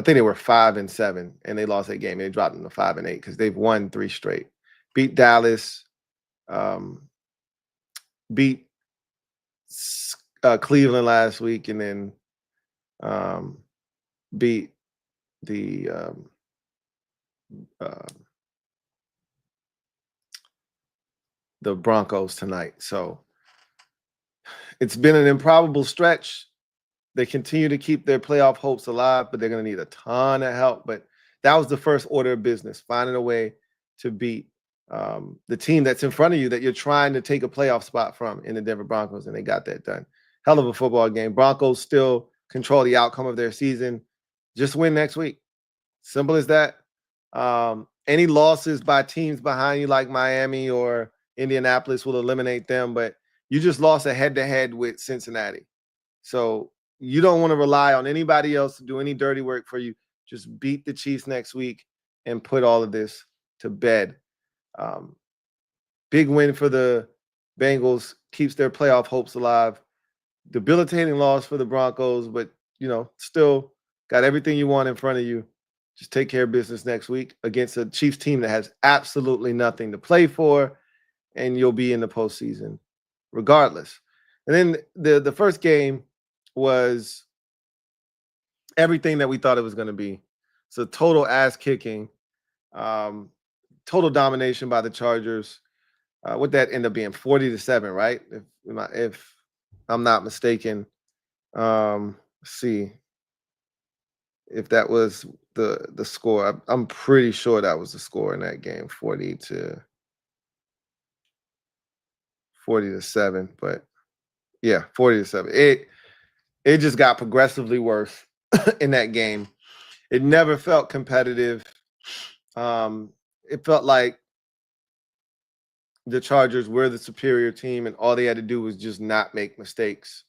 think they were 5-7 and they lost that game. And they dropped them to 5-8 because they've won 3 straight. Beat Dallas, beat Cleveland last week, and then beat the Broncos tonight. So it's been an improbable stretch. They continue to keep their playoff hopes alive, but they're going to need a ton of help. But that was the first order of business, finding a way to beat the team that's in front of you that you're trying to take a playoff spot from in the Denver Broncos, and they got that done. Hell of a football game. Broncos still control the outcome of their season. Just win next week. Simple as that. Any losses by teams behind you like Miami or Indianapolis will eliminate them, but you just lost a head-to-head with Cincinnati. So you don't want to rely on anybody else to do any dirty work for you. Just beat the Chiefs next week and put all of this to bed. Big win for the Bengals, keeps their playoff hopes alive. Debilitating loss for the Broncos, but, still got everything you want in front of you. Just take care of business next week against a Chiefs team that has absolutely nothing to play for, and you'll be in the postseason regardless. And then the first game was everything that we thought it was going to be. So total ass kicking, total domination by the Chargers. What that end up being? 40-7, right? If I'm not mistaken. Let's see if that was the score. I'm pretty sure that was the score in that game, 40-7. But yeah, 40-7. It just got progressively worse in that game. It never felt competitive. It felt like the Chargers were the superior team, and all they had to do was just not make mistakes,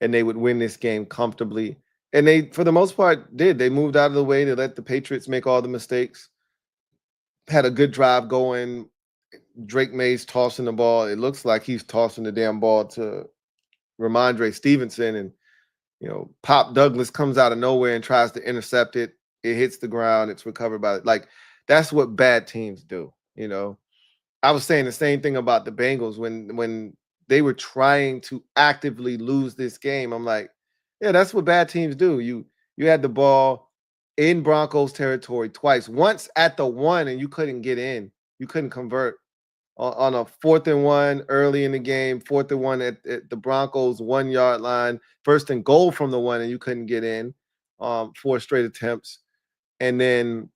and they would win this game comfortably. And they, for the most part, did. They moved out of the way. They let the Patriots make all the mistakes. Had a good drive going. Drake Maye's tossing the ball. It looks like he's tossing the damn ball to Ramondre Stevenson, and Pop Douglas comes out of nowhere and tries to intercept it. It hits the ground. It's recovered by that's what bad teams do. I was saying the same thing about the Bengals when they were trying to actively lose this game. I'm like, yeah, that's what bad teams do. You had the ball in Broncos territory twice. Once at the 1, and you couldn't get in. You couldn't convert on a 4th and 1 early in the game. 4th and 1 at the Broncos 1-yard line. 1st and goal from the 1, and you couldn't get in. 4 straight attempts, and then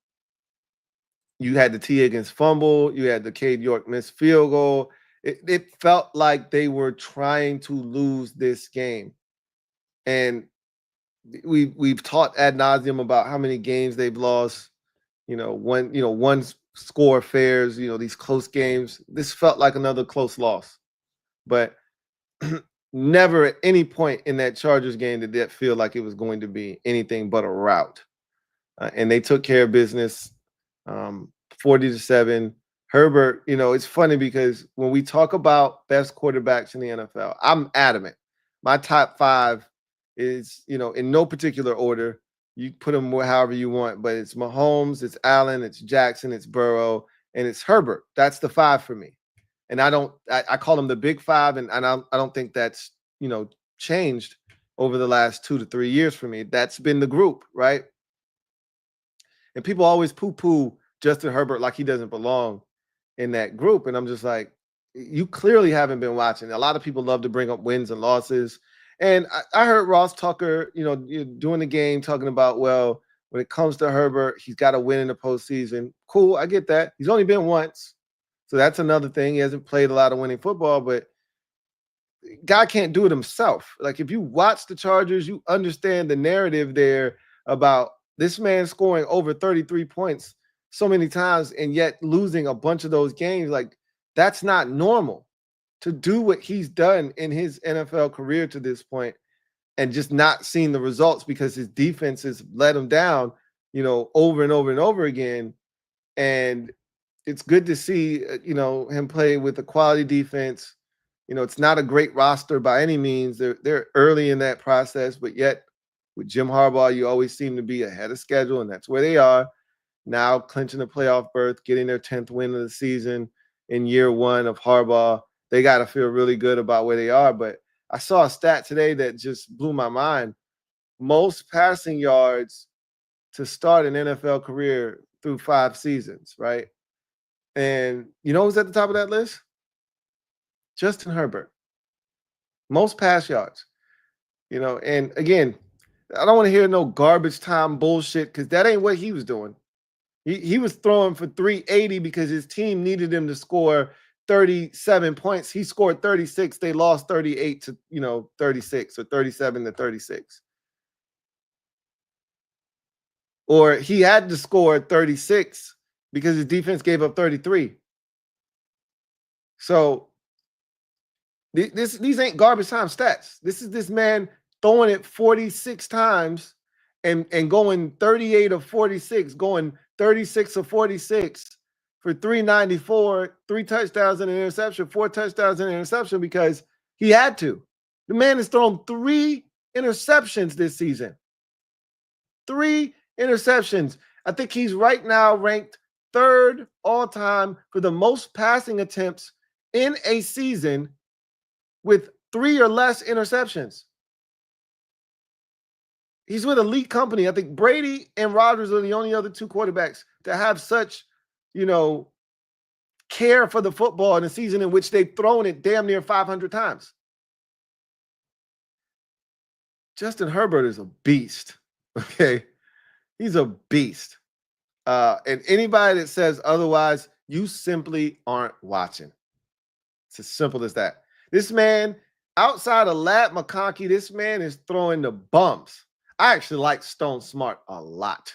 you had the T. Higgins fumble. You had the Cade York missed field goal. It felt like they were trying to lose this game. And we've talked ad nauseum about how many games they've lost. One score affairs, these close games. This felt like another close loss. But never at any point in that Chargers game did that feel like it was going to be anything but a rout. And they took care of business, 40-7. Herbert, it's funny because when we talk about best quarterbacks in the NFL, I'm adamant. My top 5 is, in no particular order. You put them however you want, but it's Mahomes, it's Allen, it's Jackson, it's Burrow, and it's Herbert. That's the 5 for me. And I call them the big 5, and I don't think that's, changed over the last 2 to 3 years for me. That's been the group, right? And people always poo-poo Justin Herbert like he doesn't belong in that group. And I'm just like, you clearly haven't been watching. A lot of people love to bring up wins and losses. And I heard Ross Tucker, doing the game talking about, well, when it comes to Herbert, he's got to win in the postseason. Cool, I get that. He's only been once. So that's another thing. He hasn't played a lot of winning football, but guy can't do it himself. Like, if you watch the Chargers, you understand the narrative there about this man scoring over 33 points so many times and yet losing a bunch of those games. Like, that's not normal. To do what he's done in his NFL career to this point and just not seeing the results because his defense has let him down, over and over and over again. And it's good to see, him play with a quality defense. It's not a great roster by any means. They're early in that process, but yet with Jim Harbaugh, you always seem to be ahead of schedule, and that's where they are now, clinching the playoff berth, getting their 10th win of the season in year 1 of Harbaugh. They got to feel really good about where they are. But I saw a stat today that just blew my mind. Most passing yards to start an NFL career through 5 seasons, right? And you know who's at the top of that list? Justin Herbert. Most pass yards. And again, I don't want to hear no garbage time bullshit because that ain't what he was doing. He was throwing for 380 because his team needed him to score 37 points. He scored 36. They lost 38 to 36 or 37 to 36. Or he had to score 36 because his defense gave up 33. So these ain't garbage time stats. This is this man throwing it 46 times and going 38 of 46, going 36 of 46 for 394, 3 touchdowns and an interception, 4 touchdowns and an interception because he had to. The man has thrown 3 interceptions this season. 3 interceptions. I think he's right now ranked 3rd all-time for the most passing attempts in a season with 3 or less interceptions. He's with elite company. I think Brady and Rodgers are the only other 2 quarterbacks to have such, care for the football in a season in which they've thrown it damn near 500 times. Justin Herbert is a beast. Okay. He's a beast. And anybody that says otherwise, you simply aren't watching. It's as simple as that. This man, outside of Ladd McConkey, this man is throwing the bumps. I actually like Stone Smart a lot.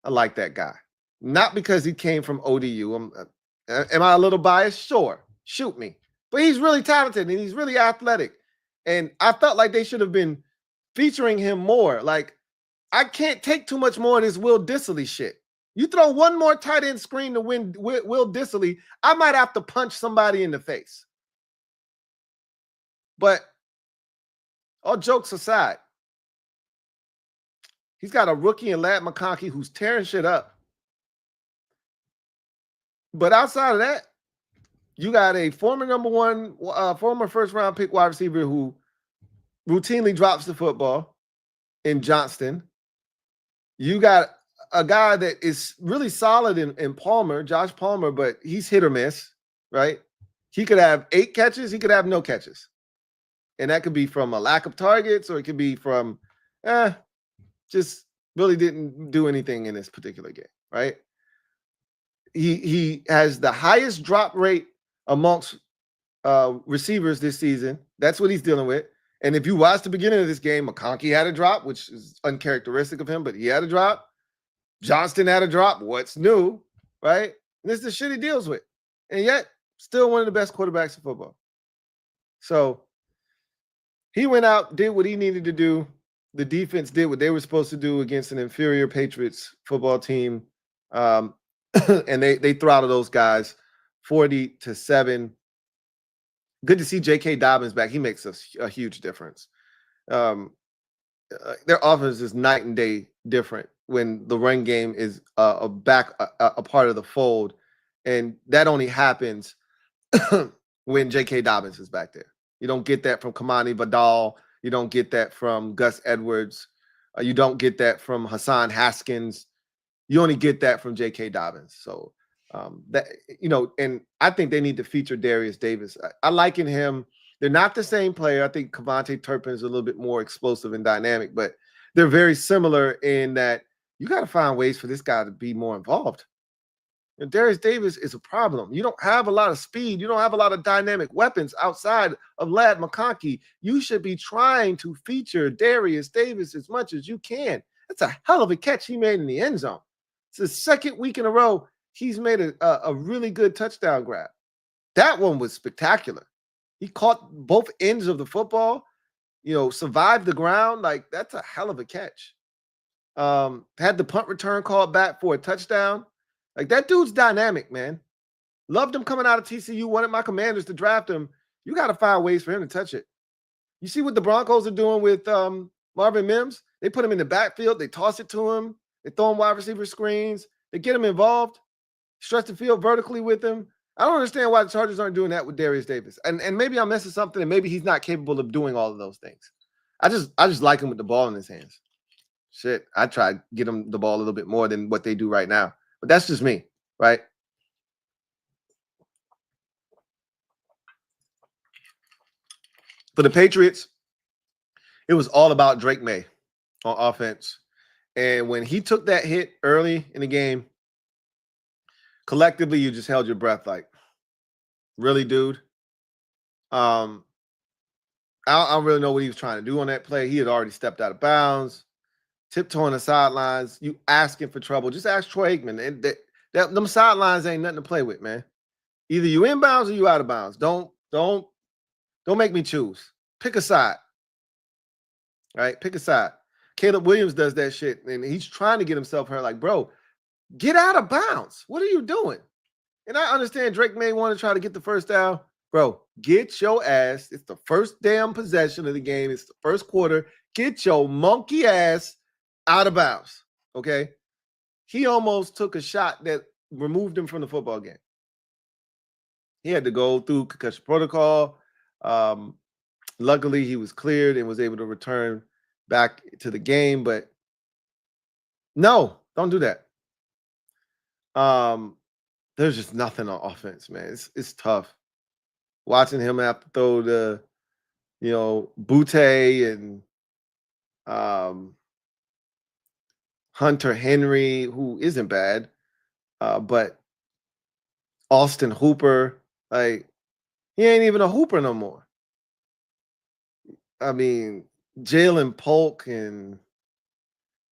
I like that guy. Not because he came from ODU. Am I a little biased? Sure. Shoot me. But he's really talented and he's really athletic. And I felt like they should have been featuring him more. Like, I can't take too much more of this Will Dissly shit. You throw one more tight end screen to win Will Dissly, I might have to punch somebody in the face. But all jokes aside, he's got a rookie in Ladd McConkey who's tearing shit up. But outside of that, you got a former former first-round pick wide receiver who routinely drops the football in Johnston. You got a guy that is really solid in Palmer, Josh Palmer, but he's hit or miss, right? He could have 8 catches. He could have no catches. And that could be from a lack of targets, or it could be from, just really didn't do anything in this particular game, right? He has the highest drop rate amongst receivers this season. That's what he's dealing with. And if you watch the beginning of this game, McConkey had a drop, which is uncharacteristic of him, but he had a drop. Johnston had a drop. What's new, right? And this is the shit he deals with. And yet, still one of the best quarterbacks in football. So he went out, did what he needed to do. The defense did what they were supposed to do against an inferior Patriots football team. And they throttled those guys 40-7. Good to see J.K. Dobbins back. He makes a huge difference. Their offense is night and day different when the run game is a part of the fold. And that only happens when J.K. Dobbins is back there. You don't get that from Kamani Vidal. You don't get that from Gus Edwards. You don't get that from Hassan Haskins. You only get that from J.K. Dobbins. So that, and I think they need to feature Darius Davis. I liken him. They're not the same player. I think Kevontae Turpin is a little bit more explosive and dynamic, but they're very similar in that you got to find ways for this guy to be more involved. And Darius Davis is a problem. You don't have a lot of speed. You don't have a lot of dynamic weapons outside of Ladd McConkey. You should be trying to feature Darius Davis as much as you can. That's a hell of a catch he made in the end zone. It's the second week in a row he's made a really good touchdown grab. That one was spectacular. He caught both ends of the football, survived the ground. Like, that's a hell of a catch. Had the punt return called back for a touchdown. Like, that dude's dynamic, man. Loved him coming out of TCU. Wanted my Commanders to draft him. You got to find ways for him to touch it. You see what the Broncos are doing with Marvin Mims? They put him in the backfield. They toss it to him. They throw him wide receiver screens. They get him involved. Stretch the field vertically with him. I don't understand why the Chargers aren't doing that with Darius Davis. And maybe I'm missing something, and maybe he's not capable of doing all of those things. I just like him with the ball in his hands. Shit, I try to get him the ball a little bit more than what they do right now. But that's just me, right? For the Patriots, it was all about Drake Maye on offense. And when he took that hit early in the game, collectively, you just held your breath like, really, dude? I don't really know what he was trying to do on that play. He had already stepped out of bounds, tiptoeing the sidelines. You asking for trouble. Just ask Troy Aikman. And them sidelines ain't nothing to play with, man. Either you inbounds or you out of bounds. Don't make me choose. Pick a side. All right? Pick a side. Caleb Williams does that shit, and he's trying to get himself hurt. Like, bro, get out of bounds. What are you doing? And I understand Drake Maye want to try to get the first down. Bro, get your ass. It's the first damn possession of the game. It's the first quarter. Get your monkey ass out of bounds, okay? He almost took a shot that removed him from the football game. He had to go through concussion protocol. Luckily, he was cleared and was able to return back to the game. But no, don't do that. There's just nothing on offense, man. It's tough. Watching him have to throw the, Butte and Hunter Henry, who isn't bad, but Austin Hooper, like, he ain't even a Hooper no more. I mean, Jalen Polk and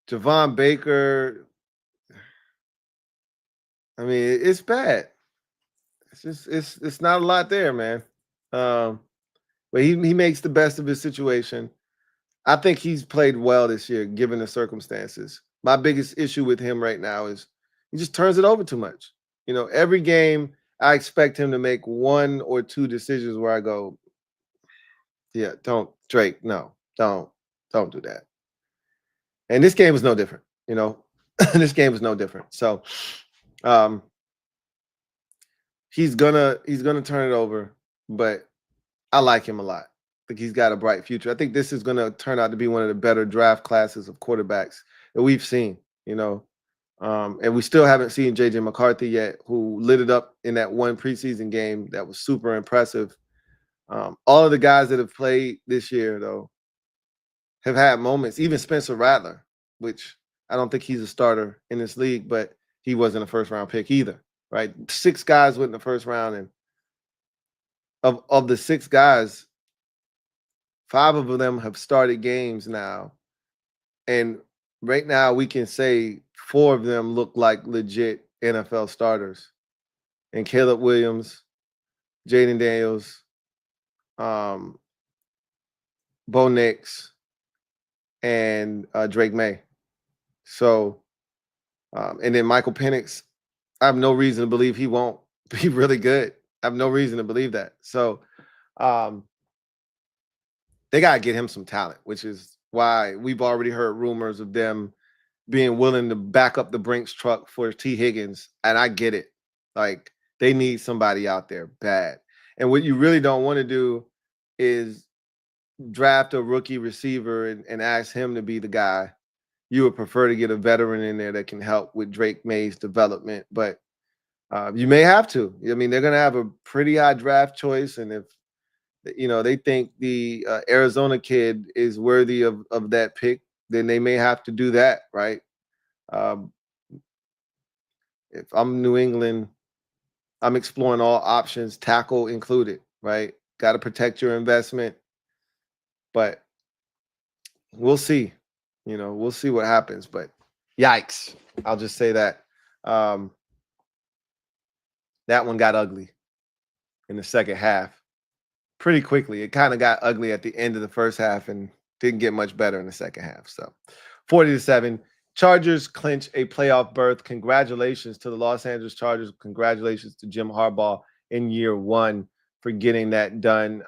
Javon Baker. I mean, it's bad. It's just it's not a lot there, man. But he makes the best of his situation. I think he's played well this year, given the circumstances. My biggest issue with him right now is he just turns it over too much. Every game I expect him to make one or two decisions where I go, yeah, Drake, no, don't do that. And this game was no different, This game was no different. So he's gonna turn it over, but I like him a lot. I think he's got a bright future. I think this is gonna turn out to be one of the better draft classes of quarterbacks that we've seen, and we still haven't seen JJ McCarthy yet, who lit it up in that one preseason game that was super impressive. All of the guys that have played this year, though, have had moments. Even Spencer Rattler, which I don't think he's a starter in this league, but he wasn't a first-round pick either, right? 6 guys went in the first round, and of the 6 guys, 5 of them have started games now. And right now we can say 4 of them look like legit NFL starters. and Caleb Williams, Jaden Daniels, Bo Nix, and Drake Maye. So, and then Michael Penix, I have no reason to believe he won't be really good. I have no reason to believe that. So, they got to get him some talent, which is why we've already heard rumors of them being willing to back up the Brinks truck for T. Higgins. And I get it. Like, they need somebody out there bad. And what you really don't want to do is draft a rookie receiver and ask him to be the guy. You would prefer to get a veteran in there that can help with Drake Maye's development. But you may have to. I mean, they're going to have a pretty high draft choice. And if, they think the Arizona kid is worthy of that pick, then they may have to do that, right? If I'm New England, I'm exploring all options, tackle included, right? Got to protect your investment. But we'll see. We'll see what happens. But yikes. I'll just say that. That one got ugly in the second half. Pretty quickly. It kind of got ugly at the end of the first half and didn't get much better in the second half. So 40-7. Chargers clinch a playoff berth. Congratulations to the Los Angeles Chargers. Congratulations to Jim Harbaugh in year one for getting that done.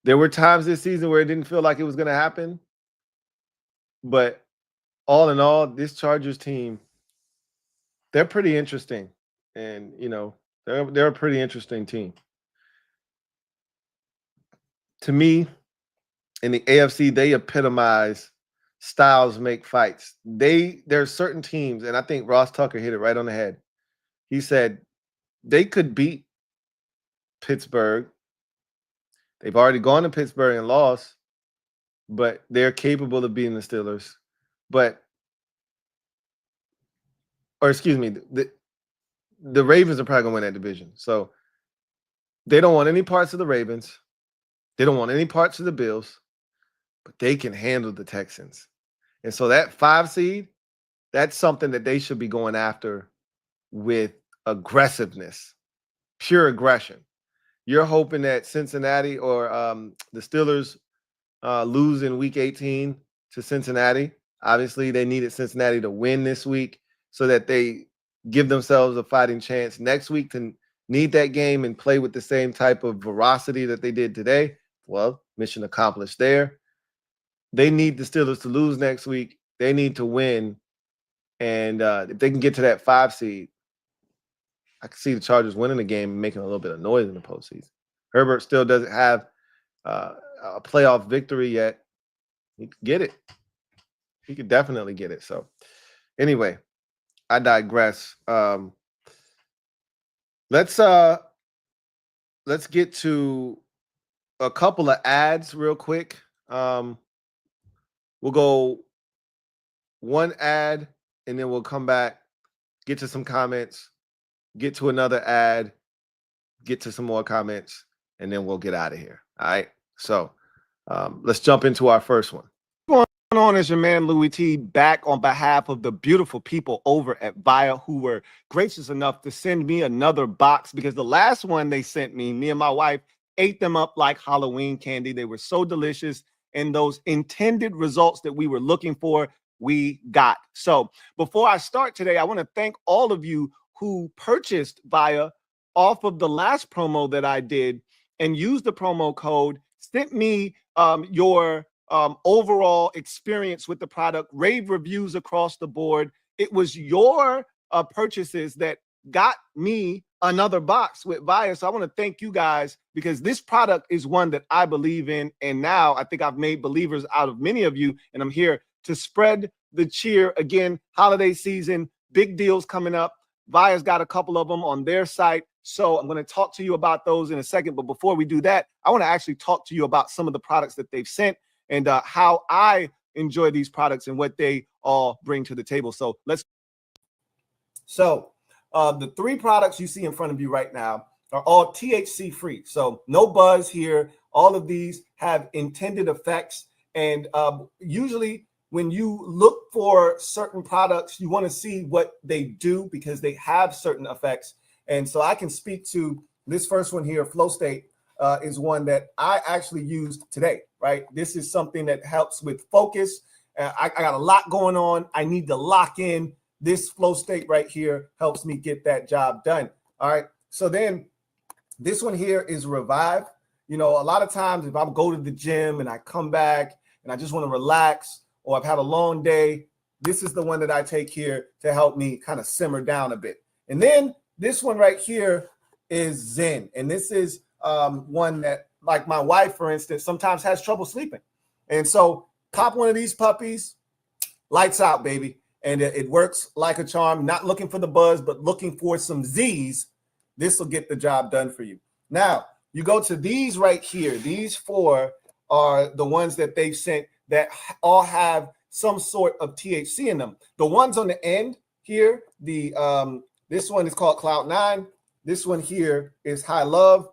There were times this season where it didn't feel like it was going to happen. But all in all, this Chargers team, they're pretty interesting. And, they're a pretty interesting team. To me, in the AFC, they epitomize styles make fights. There are certain teams, and I think Ross Tucker hit it right on the head. He said they could beat Pittsburgh. They've already gone to Pittsburgh and lost, but they're capable of beating the Steelers. The Ravens are probably going to win that division. So they don't want any parts of the Ravens. They don't want any parts of the Bills, but they can handle the Texans. And so that 5 seed, that's something that they should be going after with aggressiveness, pure aggression. You're hoping that Cincinnati or the Steelers lose in Week 18 to Cincinnati. Obviously, they needed Cincinnati to win this week so that they give themselves a fighting chance next week to need that game and play with the same type of veracity that they did today. Well, mission accomplished there. They need the Steelers to lose next week. They need to win. And if they can get to that 5 seed, I can see the Chargers winning the game and making a little bit of noise in the postseason. Herbert still doesn't have a playoff victory yet. He could get it. He could definitely get it. So anyway, I digress. Let's get to a couple of ads real quick. We'll go one ad and then we'll come back, get to some comments, get to another ad, get to some more comments, and then we'll get out of here. All right. So let's jump into our first one. What's going on? It's your man Louis T back on behalf of the beautiful people over at Via who were gracious enough to send me another box because the last one they sent me and my wife ate them up like Halloween candy. They were so delicious, and those intended results that we were looking for, we got. So before I start today, I want to thank all of you who purchased Via off of the last promo that I did and used the promo code, sent me your overall experience with the product, rave reviews across the board. It was your purchases that got me another box with Via. So I want to thank you guys because this product is one that I believe in. And now I think I've made believers out of many of you. And I'm here to spread the cheer. Again, holiday season, big deals coming up. Via's got a couple of them on their site. So I'm going to talk to you about those in a second. But before we do that, I want to actually talk to you about some of the products that they've sent and how I enjoy these products and what they all bring to the table. So let's. So the 3 products you see in front of you right now are all THC free. So no buzz here. All of these have intended effects. And usually when you look for certain products, you want to see what they do because they have certain effects. And so I can speak to this first one here, Flow State, is one that I actually used today, right? This is something that helps with focus. I got a lot going on. I need to lock in. This Flow State right here helps me get that job done. All right. So then this one here is Revive. You know, a lot of times if I go to the gym and I come back and I just want to relax or I've had a long day, this is the one that I take here to help me kind of simmer down a bit. And then this one right here is Zen. And this is one that, like my wife, for instance, sometimes has trouble sleeping. And so pop one of these puppies, lights out, baby. And it works like a charm, not looking for the buzz, but looking for some Z's. This will get the job done for you. Now, you go to these right here. These 4 are the ones that they've sent that all have some sort of THC in them. The ones on the end here, this one is called Cloud9. This one here is High Love.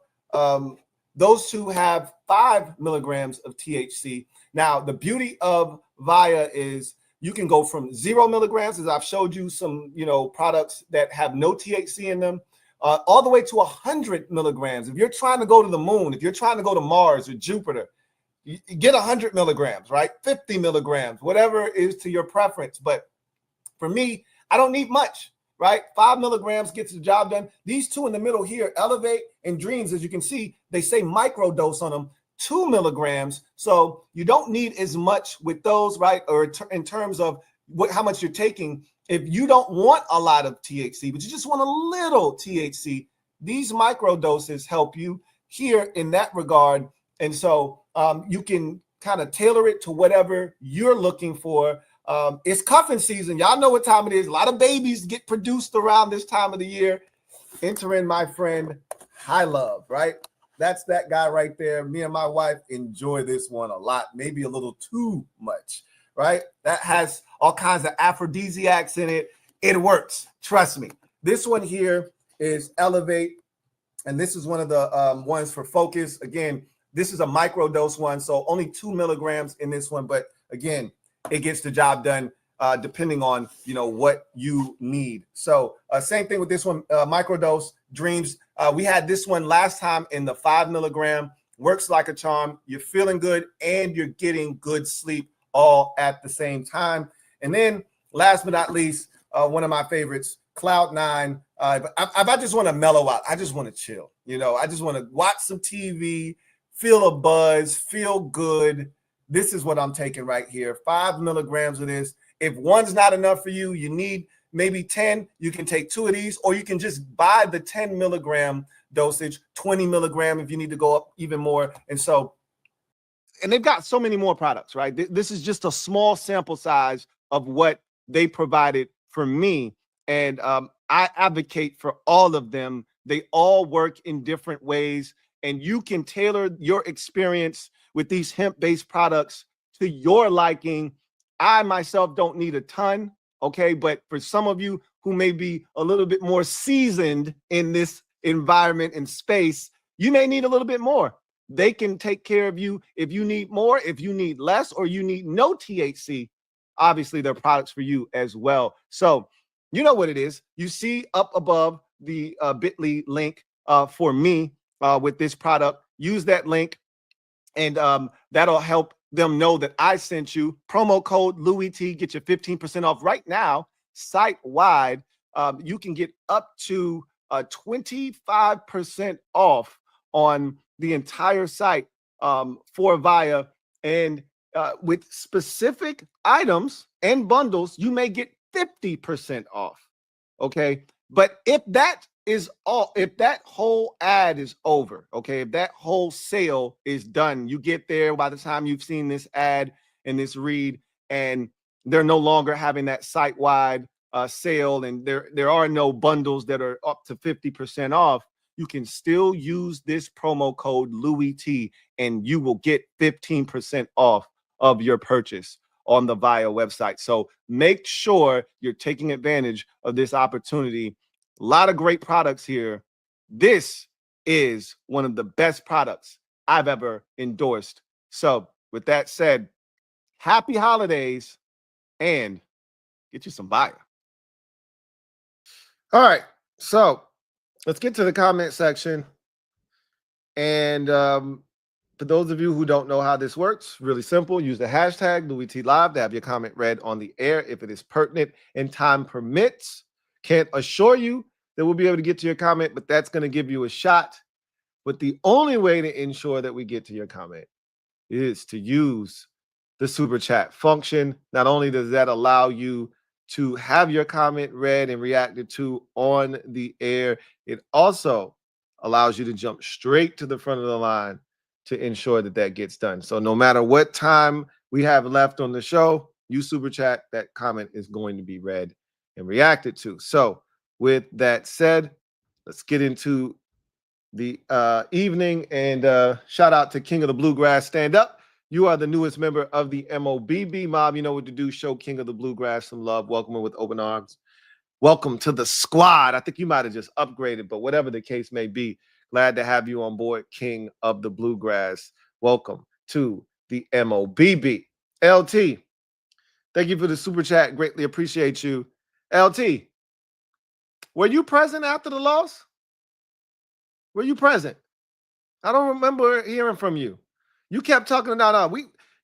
Those 2 have 5 milligrams of THC. Now, the beauty of Via is you can go from 0 milligrams, as I've showed you some, products that have no THC in them, all the way to 100 milligrams. If you're trying to go to the moon, if you're trying to go to Mars or Jupiter, you get 100 milligrams, right? 50 milligrams, whatever is to your preference. But for me, I don't need much, right? 5 milligrams gets the job done. These 2 in the middle here, Elevate and Dreams, as you can see, they say microdose on them, 2 milligrams. So you don't need as much with those, right? Or in terms of how much you're taking. If you don't want a lot of THC, but you just want a little THC, these microdoses help you here in that regard. And so you can kind of tailor it to whatever you're looking for. It's cuffing season. Y'all know what time it is. A lot of babies get produced around this time of the year. Enter in my friend High Love, right? That's that guy right there. Me and my wife enjoy this one a lot, maybe a little too much, right? That has all kinds of aphrodisiacs in it. It works. Trust me. This one here is Elevate, and this is one of the ones for focus. Again, this is a microdose one, so only 2 milligrams in this one. But again, it gets the job done depending on, what you need. So same thing with this one, microdose Dreams. We had this one last time in the 5 milligram. Works like a charm. You're feeling good and you're getting good sleep all at the same time. And then last but not least, one of my favorites, Cloud9. If I just want to mellow out, I just want to chill. I just want to watch some TV, feel a buzz, feel good. This is what I'm taking right here. 5 milligrams of this. If one's not enough for you, you need maybe 10. You can take 2 of these, or you can just buy the 10 milligram dosage, 20 milligram if you need to go up even more. And they've got so many more products, right? This is just a small sample size of what they provided for me. And I advocate for all of them. They all work in different ways, and you can tailor your experience with these hemp-based products to your liking. I myself don't need a ton, okay? But for some of you who may be a little bit more seasoned in this environment and space, you may need a little bit more. They can take care of you if you need more, if you need less, or you need no THC. Obviously, they're products for you as well. So you know what it is. You see up above the bit.ly link for me with this product. Use that link, and that'll help them know that I sent you. Promo code Louis T, get you 15% off right now, site-wide. You can get up to 25% off on the entire site for Via. And with specific items and bundles, you may get 50% off. Okay. But if that is all, if that whole ad is over, okay, if that whole sale is done, you get there by the time you've seen this ad and this read, and they're no longer having that site-wide sale, and there are no bundles that are up to 50% off, you can still use this promo code Louis T, and you will get 15% off of your purchase on the Via website. So make sure you're taking advantage of this opportunity. A lot of great products here. This is one of the best products I've ever endorsed. So with that said, happy holidays and get you some buyer. All right, so let's get to the comment section. And for those of you who don't know how this works, really simple. Use the hashtag LouisTLive to have your comment read on the air if it is pertinent and time permits. Can't assure you that we'll be able to get to your comment, but that's going to give you a shot. But the only way to ensure that we get to your comment is to use the super chat function. Not only does that allow you to have your comment read and reacted to on the air, it also allows you to jump straight to the front of the line to ensure that that gets done. So no matter what time we have left on the show, you super chat, that comment is going to be read and reacted to. So with that said, let's get into the evening, and shout out to King of the Bluegrass Stand Up. You are the newest member of the MOBB mob. You know what to do. Show King of the Bluegrass some love. Welcome him with open arms. Welcome to the squad. I think you might have just upgraded, but whatever the case may be, glad to have you on board, King of the Bluegrass. Welcome to the MOBB. LT, thank you for the super chat. Greatly appreciate you. LT, were you present after the loss? Were you present? I don't remember hearing from you. You kept talking about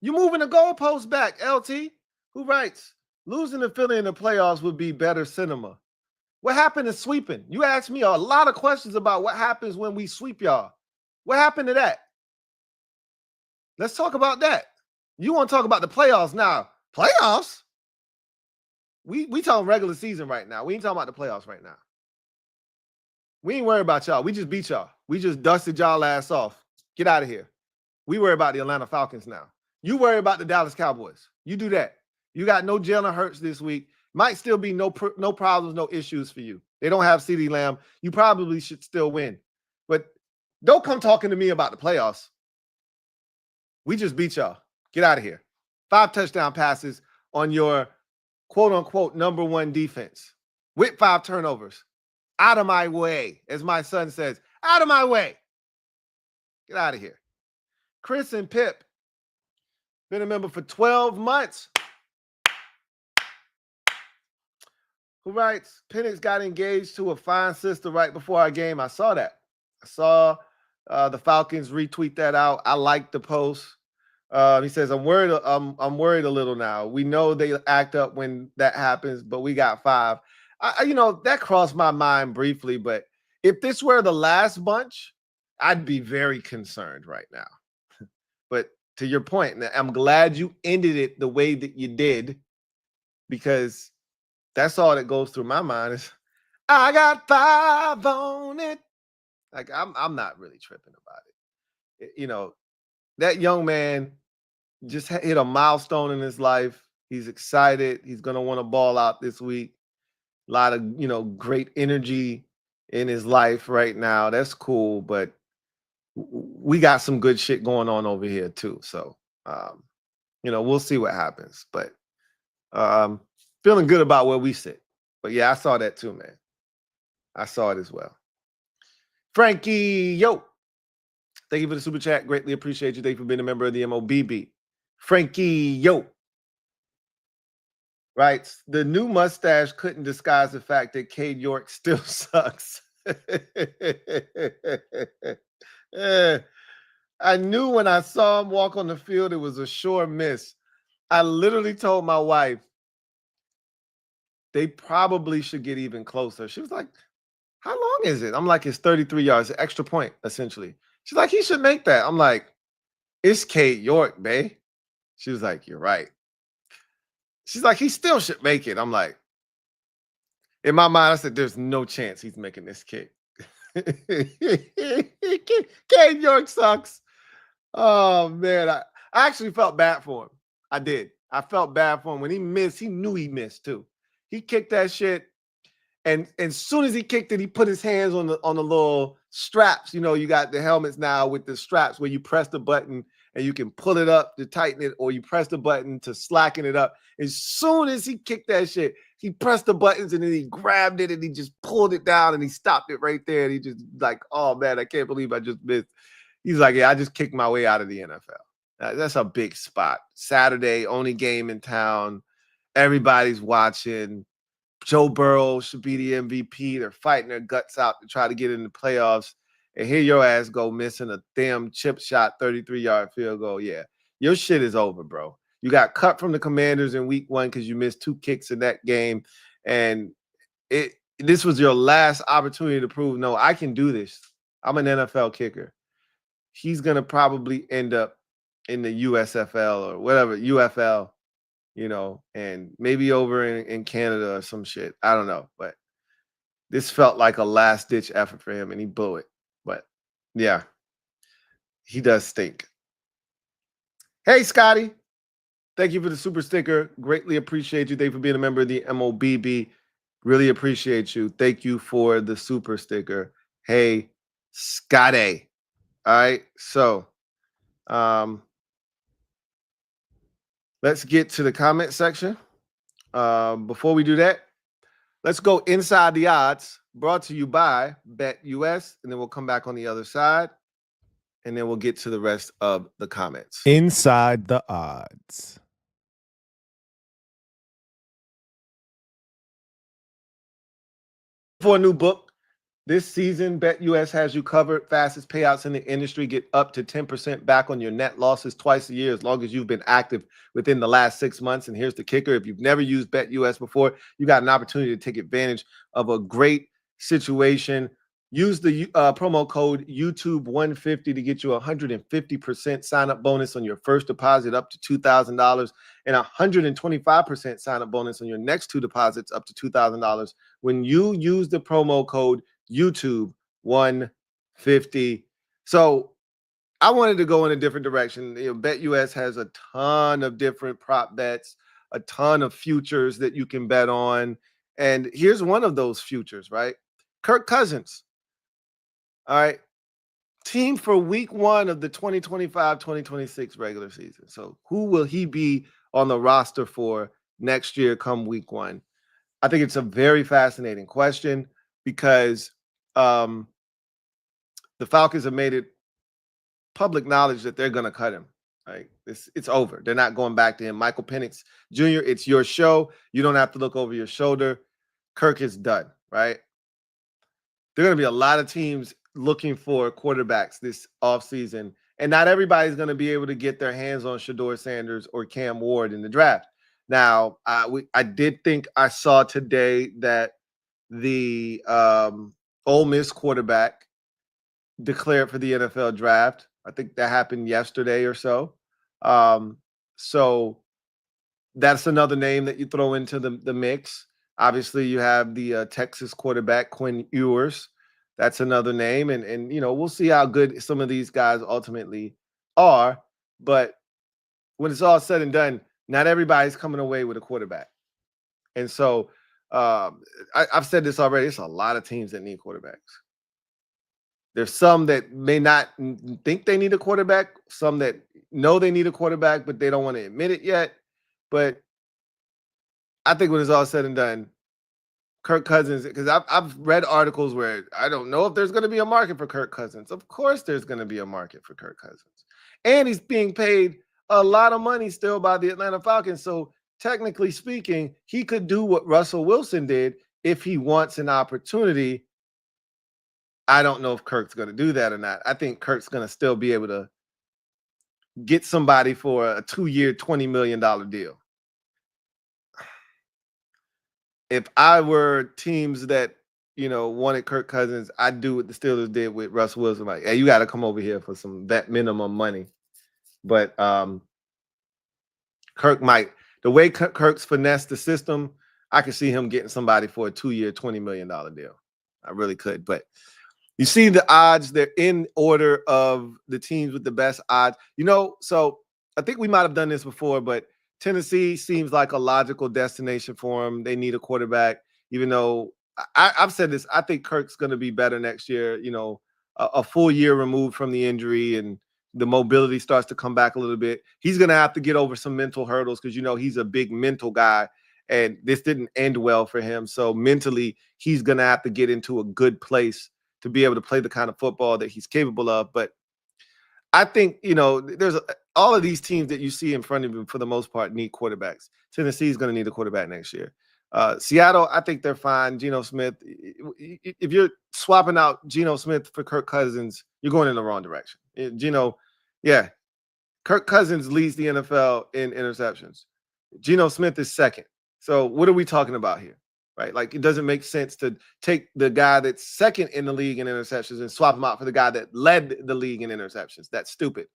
you moving the goalpost back, LT. Who writes, losing to Philly in the playoffs would be better cinema. What happened to sweeping? You asked me a lot of questions about what happens when we sweep y'all. What happened to that? Let's talk about that. You want to talk about the playoffs now. Playoffs? We talking regular season right now. We ain't talking about the playoffs right now. We ain't worried about y'all. We just beat y'all. We just dusted y'all ass off. Get out of here. We worry about the Atlanta Falcons now. You worry about the Dallas Cowboys. You do that. You got no Jalen Hurts this week. Might still be no problems, no issues for you. They don't have CeeDee Lamb. You probably should still win. But don't come talking to me about the playoffs. We just beat y'all. Get out of here. 5 touchdown passes on your quote-unquote number one defense with 5 turnovers. Out of my way, as my son says, out of my way. Get out of here. Chris and Pip, been a member for 12 months. Who writes, Penix got engaged to a fine sister right before our game. I saw that. I saw the Falcons retweet that out. I liked the post. He says, I'm worried a little now. We know they act up when that happens, but we got 5. That crossed my mind briefly, but if this were the last bunch, I'd be very concerned right now. But to your point, I'm glad you ended it the way that you did, because that's all that goes through my mind is, I got 5 on it. Like, I'm not really tripping about it. That young man just hit a milestone in his life. He's excited. He's going to want to ball out this week. A lot of, great energy in his life right now. That's cool, but we got some good shit going on over here too. So, we'll see what happens, but feeling good about where we sit. But yeah, I saw that too, man. I saw it as well. Frankie, yo. Thank you for the super chat. Greatly appreciate you. Thank you for being a member of the MOBB. Frankie, yo. Right. The new mustache couldn't disguise the fact that Cade York still sucks. I knew when I saw him walk on the field, it was a sure miss. I literally told my wife, they probably should get even closer. She was like, how long is it? I'm like, it's 33 yards, an extra point, essentially. She's like, he should make that. I'm like, it's Cade York, bae. She was like, you're right. She's like, he still should make it. I'm like, in my mind, I said, there's no chance he's making this kick. Cade York sucks. Oh, man. I actually felt bad for him. I did. I felt bad for him. When he missed, he knew he missed, too. He kicked that shit, and as soon as he kicked it, he put his hands on the little straps. You got the helmets now with the straps where you press the button and you can pull it up to tighten it, or you press the button to slacken it up. As soon as he kicked that shit, he pressed the buttons and then he grabbed it and he just pulled it down and he stopped it right there. And he just like, oh, man, I can't believe I just missed. He's like, yeah, I just kicked my way out of the NFL. That's a big spot. Saturday, only game in town. everybody's watching. Joe Burrow should be the MVP. They're fighting their guts out to try to get in the playoffs. And here your ass go missing a damn chip shot, 33-yard field goal. Yeah, your shit is over, bro. You got cut from the Commanders in week 1 because you missed 2 kicks in that game. And this was your last opportunity to prove, no, I can do this. I'm an NFL kicker. He's going to probably end up in the USFL or whatever, UFL, and maybe over in Canada or some shit. I don't know. But this felt like a last-ditch effort for him, and he blew it. But, yeah, he does stink. Hey, Scotty. Thank you for the super sticker. Greatly appreciate you. Thank you for being a member of the MOBB. Really appreciate you. Thank you for the super sticker. Hey, Scotty. All right. So, let's get to the comment section. Before we do that, let's go inside the odds, brought to you by BetUS, and then we'll come back on the other side, and then we'll get to the rest of the comments. Inside the odds. For a new book this season, BetUS has you covered. Fastest payouts in the industry. Get up to 10% back on your net losses twice a year as long as you've been active within the last 6 months. And here's the kicker. If you've never used BetUS before, you got an opportunity to take advantage of a great situation. Use the promo code YouTube150 to get you a 150% sign-up bonus on your first deposit up to $2,000 and a 125% sign-up bonus on your next 2 deposits up to $2,000 when you use the promo code YouTube150. So I wanted to go in a different direction. BetUS has a ton of different prop bets, a ton of futures that you can bet on. And here's one of those futures, right? Kirk Cousins. All right. Team for week 1 of the 2025-2026 regular season. So who will he be on the roster for next year come week 1? I think it's a very fascinating question because the Falcons have made it public knowledge that they're going to cut him. Right? It's over. They're not going back to him. Michael Penix Jr., it's your show. You don't have to look over your shoulder. Kirk is done, right? There are going to be a lot of teams looking for quarterbacks this offseason, and not everybody's going to be able to get their hands on Shedeur Sanders or Cam Ward in the draft. Now, I did think I saw today that the Ole Miss quarterback declared for the NFL draft. I think that happened yesterday or so. So that's another name that you throw into the mix. Obviously, you have the Texas quarterback, Quinn Ewers. That's another name. And we'll see how good some of these guys ultimately are. But when it's all said and done, not everybody's coming away with a quarterback. And so I've said this already. It's a lot of teams that need quarterbacks. There's some that may not think they need a quarterback, some that know they need a quarterback, but they don't want to admit it yet. But I think when it's all said and done, Kirk Cousins, because I've read articles where I don't know if there's going to be a market for Kirk Cousins. Of course there's going to be a market for Kirk Cousins. And he's being paid a lot of money still by the Atlanta Falcons. So technically speaking, he could do what Russell Wilson did if he wants an opportunity. I don't know if Kirk's going to do that or not. I think Kirk's going to still be able to get somebody for a 2-year, $20 million deal. If I were teams that, wanted Kirk Cousins, I'd do what the Steelers did with Russell Wilson. Like, hey, you got to come over here for some vet minimum money. But Kirk might. The way Kirk's finessed the system, I could see him getting somebody for a 2-year, $20 million deal. I really could. But you see the odds, they're in order of the teams with the best odds. So I think we might have done this before, but Tennessee seems like a logical destination for them. They need a quarterback, even though I've said this. I think Kirk's going to be better next year, a full year removed from the injury and the mobility starts to come back a little bit. He's going to have to get over some mental hurdles because, he's a big mental guy and this didn't end well for him. So mentally, he's going to have to get into a good place to be able to play the kind of football that he's capable of. But I think, there's all of these teams that you see in front of you for the most part need quarterbacks. Tennessee is going to need a quarterback next year. Seattle, I think they're fine. Geno Smith. If you're swapping out Geno Smith for Kirk Cousins, you're going in the wrong direction. Kirk Cousins leads the NFL in interceptions. Geno Smith is second. So what are we talking about here? Right? Like, it doesn't make sense to take the guy that's second in the league in interceptions and swap him out for the guy that led the league in interceptions. That's stupid.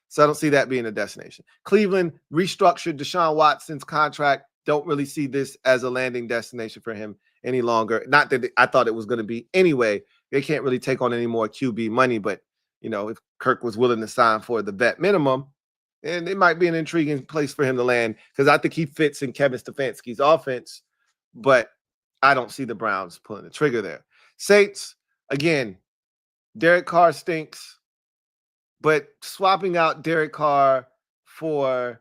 So I don't see that being a destination. Cleveland restructured Deshaun Watson's contract. Don't really see this as a landing destination for him any longer. Not that I thought it was going to be anyway. They can't really take on any more QB money, but if Kirk was willing to sign for the vet minimum, and it might be an intriguing place for him to land, because I think he fits in Kevin Stefanski's offense, but I don't see the Browns pulling the trigger there. Saints, again, Derek Carr stinks, but swapping out Derek Carr for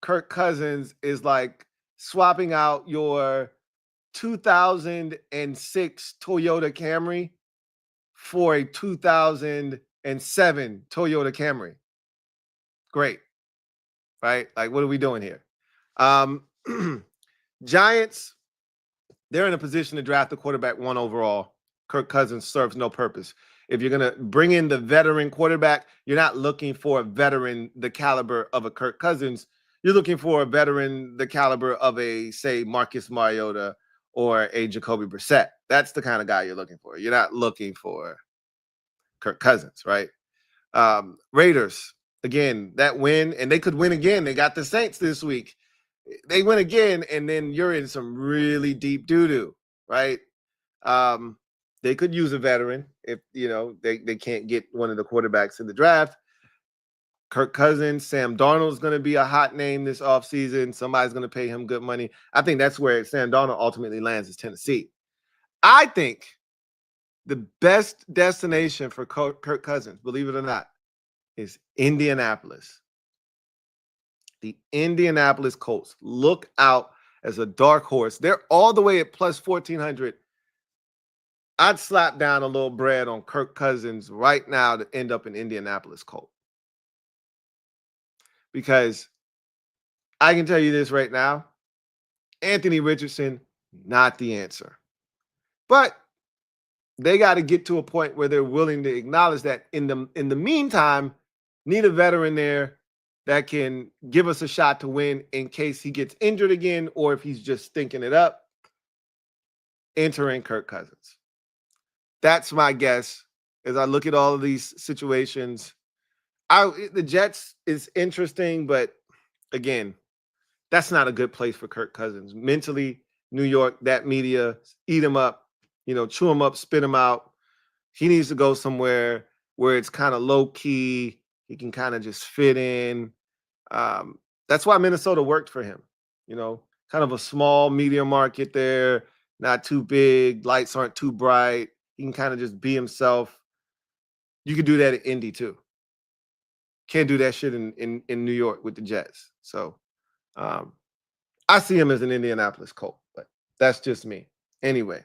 Kirk Cousins is like swapping out your 2006 Toyota Camry for a 2007 Toyota Camry. Great. Right? Like, what are we doing here? Giants, they're in a position to draft the quarterback 1 overall. Kirk Cousins serves no purpose. If you're going to bring in the veteran quarterback, you're not looking for a veteran the caliber of a Kirk Cousins. You're looking for a veteran the caliber of a, say, Marcus Mariota or a Jacoby Brissett. That's the kind of guy you're looking for. You're not looking for Kirk Cousins, right? Raiders, again, that win, and they could win again. They got the Saints this week. They win again, and then you're in some really deep doo-doo, right? They could use a veteran if, they can't get one of the quarterbacks in the draft. Kirk Cousins, Sam Darnold is going to be a hot name this offseason. Somebody's going to pay him good money. I think that's where Sam Darnold ultimately lands, is Tennessee. I think the best destination for Kirk Cousins, believe it or not, is Indianapolis. The Indianapolis Colts look out as a dark horse. They're all the way at plus 1,400. I'd slap down a little bread on Kirk Cousins right now to end up in Indianapolis Colts. Because I can tell you this right now, Anthony Richardson, not the answer. But they got to get to a point where they're willing to acknowledge that in the meantime, need a veteran there that can give us a shot to win in case he gets injured again, or if he's just stinking it up. Entering Kirk Cousins. That's my guess as I look at all of these situations. The Jets is interesting, but again, that's not a good place for Kirk Cousins. Mentally, New York, that media, eat him up, chew him up, spit him out. He needs to go somewhere where it's kind of low key. He can kind of just fit in. That's why Minnesota worked for him. Kind of a small media market there, not too big. Lights aren't too bright. He can kind of just be himself. You could do that at Indy too. Can't do that shit in New York with the Jets. So I see him as an Indianapolis Colt, but that's just me. Anyway,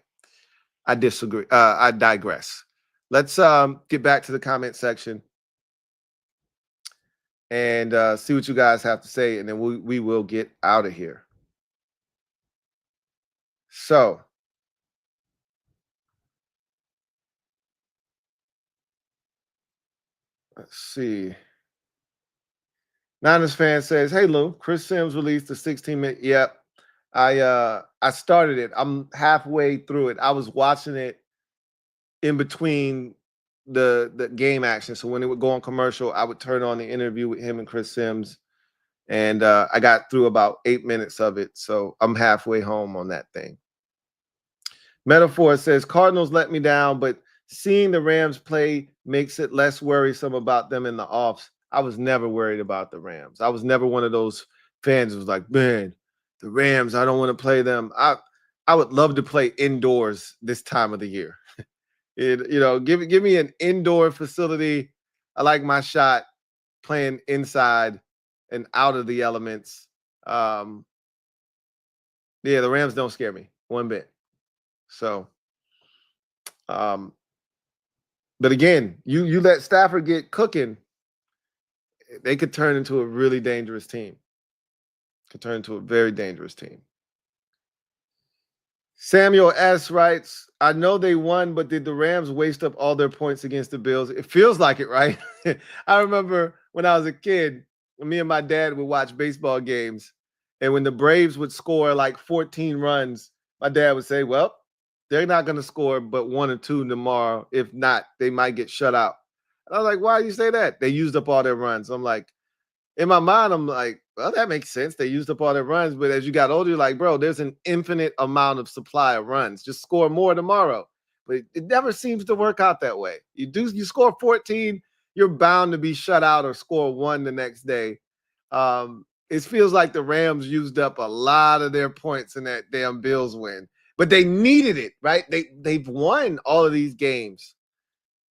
I disagree. I digress. Let's get back to the comment section and see what you guys have to say, and then we will get out of here. So, let's see. Niners fan says, "Hey Lou, Chris Sims released a 16-minute." Yep, I started it. I'm halfway through it. I was watching it in between the game action. So when it would go on commercial, I would turn on the interview with him and Chris Sims, and I got through about 8 minutes of it. So I'm halfway home on that thing. Metaphor says, "Cardinals let me down, but seeing the Rams play makes it less worrisome about them in the offs." I was never worried about the Rams. I was never one of those fans who was like, "Man, the Rams, I don't want to play them." I would love to play indoors this time of the year. Give me an indoor facility. I like my shot playing inside and out of the elements. The Rams don't scare me one bit. So, but again, you let Stafford get cooking, they could turn into a really dangerous team. Could turn into a very dangerous team. Samuel S. writes, I know they won, but did the Rams waste up all their points against the Bills? It feels like it, right? I remember when I was a kid, me and my dad would watch baseball games, and when the Braves would score like 14 runs, my dad would say, well, they're not going to score but 1 or 2 tomorrow. If not, they might get shut out. And I was like, why do you say that? They used up all their runs. I'm like, in my mind, I'm like, well, that makes sense. They used up all their runs. But as you got older, you're like, bro, there's an infinite amount of supply of runs. Just score more tomorrow. But it never seems to work out that way. You score 14, you're bound to be shut out or score 1 the next day. It feels like the Rams used up a lot of their points in that damn Bills win. But they needed it, right? They've won all of these games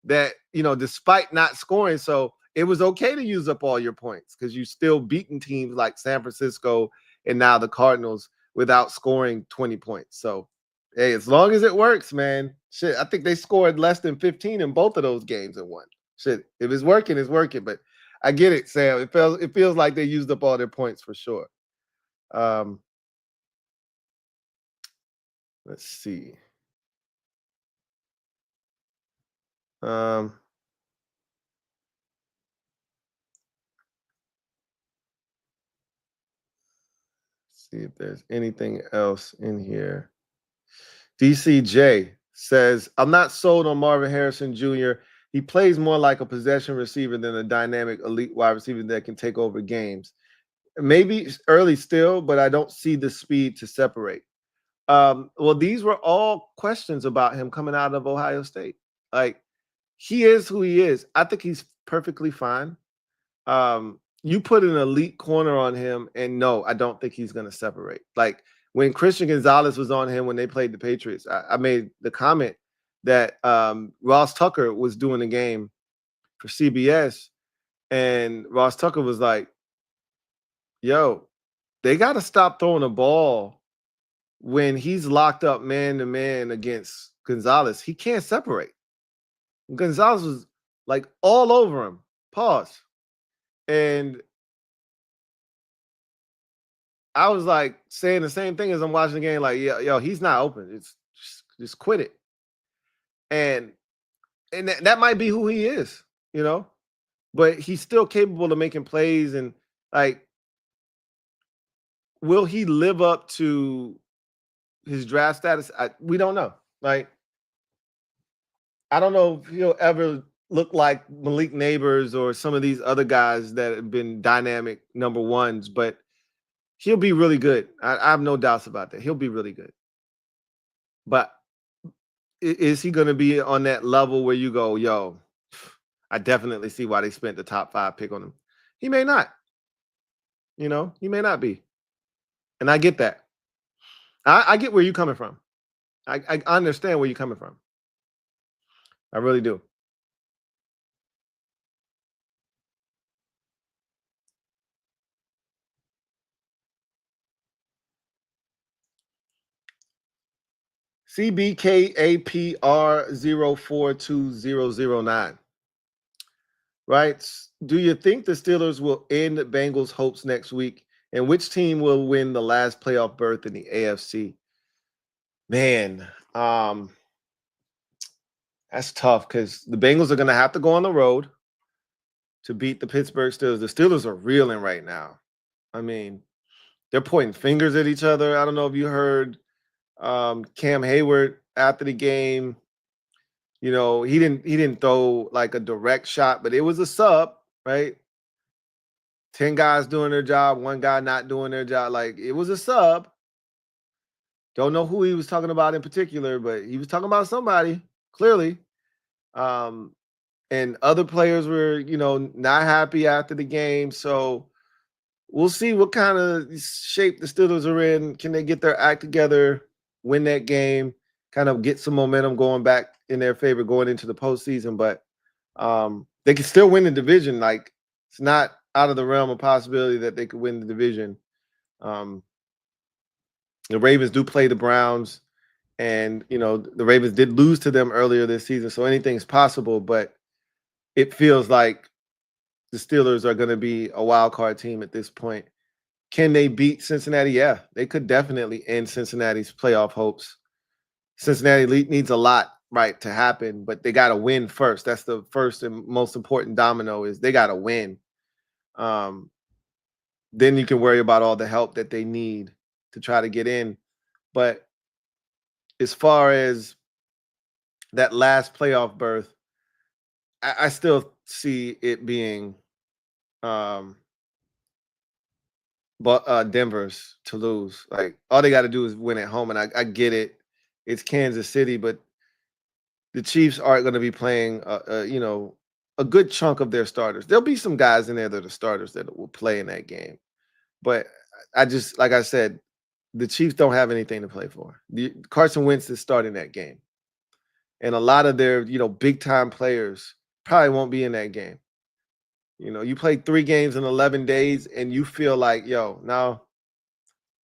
that, despite not scoring. So it was okay to use up all your points because you still beaten teams like San Francisco and now the Cardinals without scoring 20 points. So, hey, as long as it works, man, shit, I think they scored less than 15 in both of those games and won. Shit, if it's working, it's working. But I get it, Sam. It feels like they used up all their points for sure. Let's see. See if there's anything else in here. DCJ says, I'm not sold on Marvin Harrison Jr. He plays more like a possession receiver than a dynamic elite wide receiver that can take over games. Maybe early still, but I don't see the speed to separate. Well, these were all questions about him coming out of Ohio State. Like, he is who he is. I think he's perfectly fine. You put an elite corner on him, and no, I don't think he's going to separate. Like when Christian Gonzalez was on him when they played the Patriots, I made the comment that Ross Tucker was doing a game for CBS, and Ross Tucker was like, yo, they got to stop throwing the ball when he's locked up man-to-man against Gonzalez. He can't separate. Gonzalez was like all over him. Pause. And I was like saying the same thing as I'm watching the game, like, yo, he's not open. It's just quit it. And that might be who he is, but he's still capable of making plays. And like, will he live up to his draft status? We don't know. Like, I don't know if he'll ever look like Malik Neighbors or some of these other guys that have been dynamic number ones, but he'll be really good. I have no doubts about that. He'll be really good. But is he going to be on that level where you go, yo, I definitely see why they spent the top 5 pick on him? He may not. He may not be. And I get that. I get where you're coming from. I understand where you're coming from. I really do. CBKAPR042009 writes, do you think the Steelers will end Bengals' hopes next week? And which team will win the last playoff berth in the AFC? Man, that's tough because the Bengals are going to have to go on the road to beat the Pittsburgh Steelers. The Steelers are reeling right now. I mean, they're pointing fingers at each other. I don't know if you heard Cam Hayward after the game. He didn't throw like a direct shot, but it was a sub, right? 10 guys doing their job, 1 guy not doing their job. Like, it was a sub. Don't know who he was talking about in particular, but he was talking about somebody, clearly. And other players were, not happy after the game. So we'll see what kind of shape the Steelers are in. Can they get their act together, win that game, kind of get some momentum going back in their favor going into the postseason? But they can still win the division. Like, it's not out of the realm of possibility that they could win the division. The Ravens do play the Browns, and, the Ravens did lose to them earlier this season, so anything's possible, but it feels like the Steelers are going to be a wild card team at this point. Can they beat Cincinnati? Yeah, they could definitely end Cincinnati's playoff hopes. Cincinnati needs a lot, right, to happen, but they got to win first. That's the first and most important domino is they got to win. Then you can worry about all the help that they need to try to get in. But as far as that last playoff berth, I still see it being Denver's to lose. Like all they got to do is win at home, and I get it. It's Kansas City, but the Chiefs aren't going to be playing, a good chunk of their starters. There'll be some guys in there that are starters that will play in that game, but I just, like I said, the Chiefs don't have anything to play for. Carson Wentz is starting that game, and a lot of their, big time players probably won't be in that game. You played 3 games in 11 days, and you feel like, now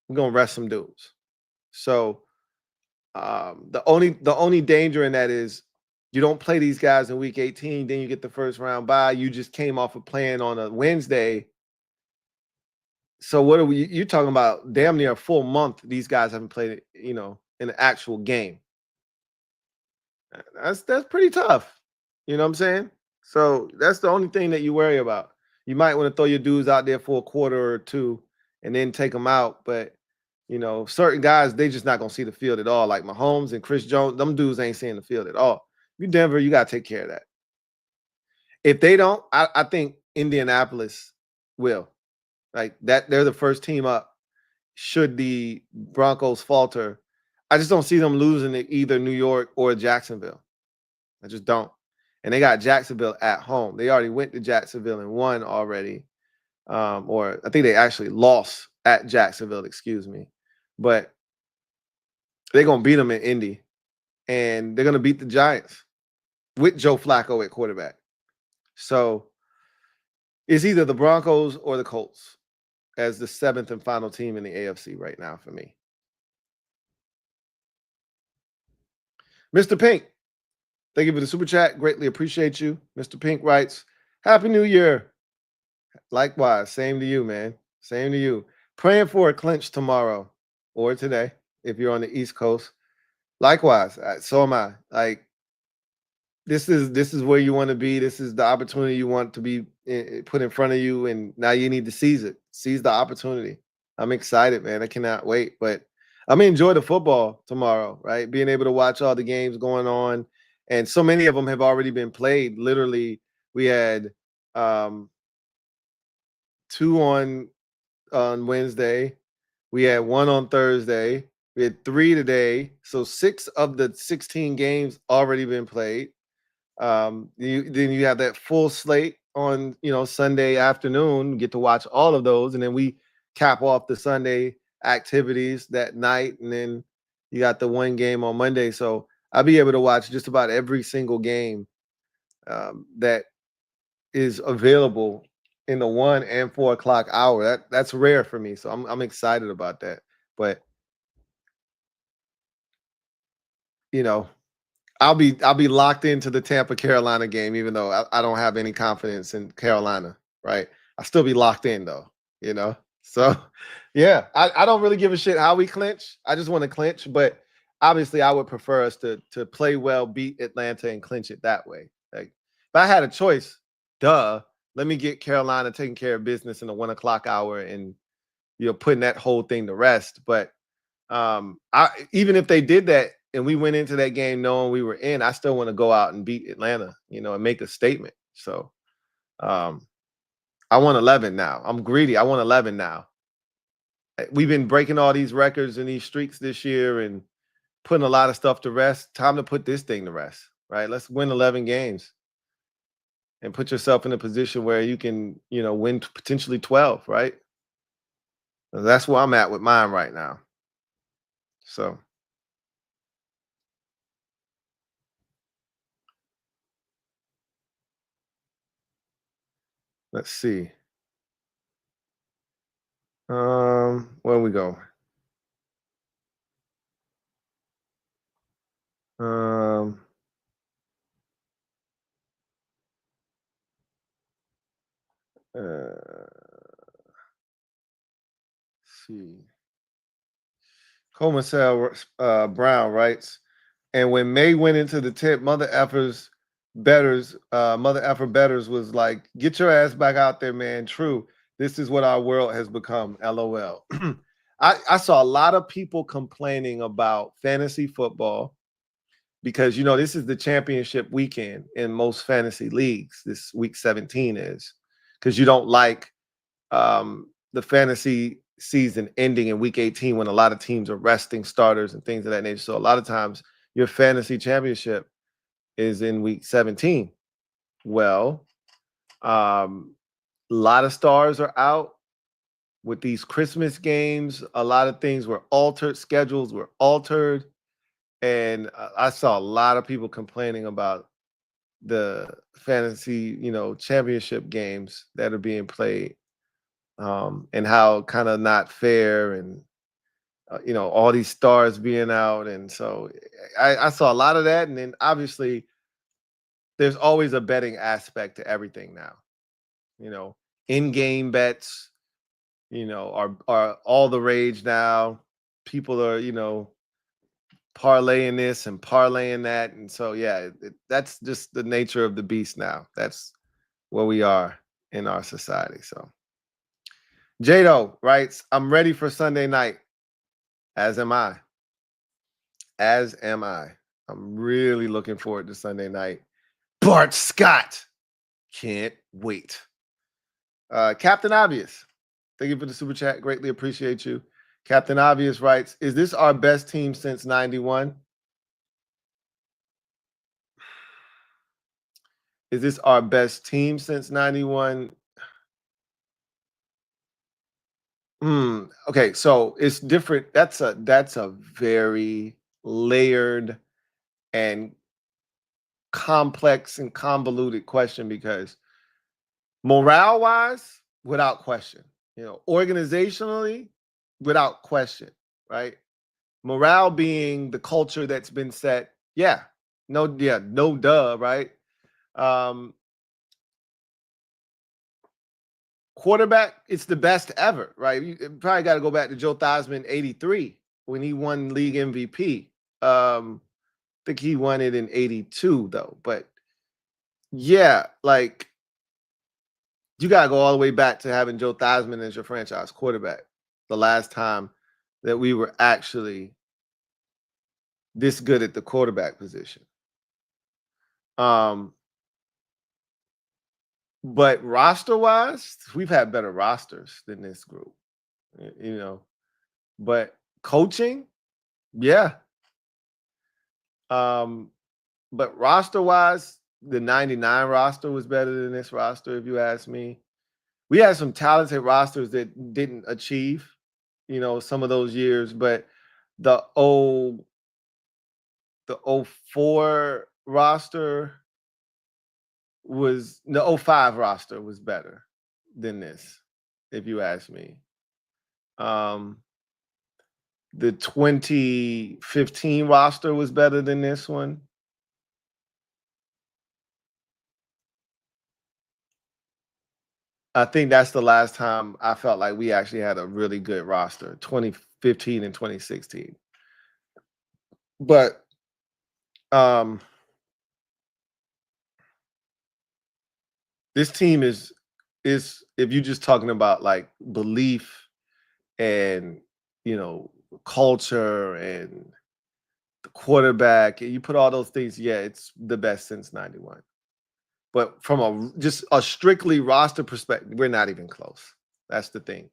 we're gonna rest some dudes. So the only danger in that is you don't play these guys in week 18, then you get the first round bye. You just came off of playing on a Wednesday. So what are you're talking about damn near a full month these guys haven't played, in an actual game. That's pretty tough. You know what I'm saying? So that's the only thing that you worry about. You might want to throw your dudes out there for a quarter or two and then take them out. But, certain guys, they just not going to see the field at all. Like Mahomes and Chris Jones, them dudes ain't seeing the field at all. You Denver, you got to take care of that. If they don't, I think Indianapolis will. Like that, they're the first team up. Should the Broncos falter, I just don't see them losing to either New York or Jacksonville. I just don't. And they got Jacksonville at home. They already went to Jacksonville and won already. Or I think they actually lost at Jacksonville, excuse me. But they're going to beat them in Indy. And they're going to beat the Giants with Joe Flacco at quarterback. So it's either the Broncos or the Colts as the 7th and final team in the AFC right now for me. Mr. Pink, thank you for the super chat. Greatly appreciate you. Mr. Pink writes, Happy New Year. Likewise. Same to you, man. Same to you. Praying for a clinch tomorrow or today if you're on the East Coast. Likewise. So am I. Like, this is where you want to be. This is the opportunity you want to be put in front of you, and now you need to seize it. Seize the opportunity. I'm excited, man. I cannot wait. But I'm going to enjoy the football tomorrow, right? Being able to watch all the games going on. And so many of them have already been played. Literally, we had 2 on Wednesday. We had 1 on Thursday. We had 3 today. So 6 of the 16 games already been played. Then you have that full slate on, Sunday afternoon. You get to watch all of those. And then we cap off the Sunday activities that night. And then you got the 1 game on Monday. So I'll be able to watch just about every single game that is available in the 1 and 4 o'clock hour. That's rare for me. So I'm excited about that. But I'll be locked into the Tampa Carolina game, even though I don't have any confidence in Carolina, right? I'll still be locked in though, So yeah, I don't really give a shit how we clinch. I just want to clinch, but obviously I would prefer us to play well, beat Atlanta, and clinch it that way. Like if I had a choice, let me get Carolina taking care of business in the 1 o'clock hour and putting that whole thing to rest. But even if they did that and we went into that game knowing we were in, I still want to go out and beat Atlanta, and make a statement. So I want 11 now. I'm greedy. I want 11 now. We've been breaking all these records and these streaks this year and putting a lot of stuff to rest. Time to put this thing to rest, right? Let's win 11 games and put yourself in a position where you can, win potentially 12, right? That's where I'm at with mine right now. So let's see. Where we go? See. Comasel Brown writes, and when May went into the tent, Mother effer betters was like, get your ass back out there, man. True. This is what our world has become. LOL. I saw a lot of people complaining about fantasy football because, you know, this is the championship weekend in most fantasy leagues. This week 17 is because you don't like the fantasy season ending in week 18 when a lot of teams are resting starters and things of that nature. So a lot of times your fantasy championship is in week 17. Well, a lot of stars are out with these Christmas games. A lot of things were altered, schedules were altered. And I saw a lot of people complaining about the fantasy, you know, championship games that are being played. And how kind of not fair and, you know, all these stars being out. And so I saw a lot of that. And then obviously there's always a betting aspect to everything now. You know, in-game bets, you know, are all the rage now. People are, you know, parlaying this and parlaying that. And so, yeah, that's just the nature of the beast now. That's where we are in our society. So Jado writes, I'm ready for Sunday night. As am I. As am I. I'm really looking forward to Sunday night. Bart Scott. Can't wait. Captain Obvious. Thank you for the super chat. Greatly appreciate you. Captain Obvious writes, is this our best team since 91? Is this our best team since 91? Okay, so it's different. That's a very layered and complex and convoluted question because morale-wise, without question, you know, organizationally, without question, right? Morale being the culture that's been set. No duh, right? Quarterback, it's the best ever, right? You probably got to go back to Joe Theismann '83 when he won league MVP. I think he won it in '82 though, but yeah, like you got to go all the way back to having Joe Theismann as your franchise quarterback. The last time that we were actually this good at the quarterback position. But roster-wise, we've had better rosters than this group, you know. But coaching, yeah. But roster-wise, the 99 roster was better than this roster, if you ask me. We had some talented rosters that didn't achieve, you know, some of those years, but the 04 roster was the 05 roster was better than this, if you ask me. The 2015 roster was better than this one. I think that's the last time I felt like we actually had a really good roster, 2015 and 2016. But this team is if you're just talking about like belief and, you know, culture and the quarterback, and you put all those things, yeah, it's the best since 91. But from just a strictly roster perspective, we're not even close. That's the thing.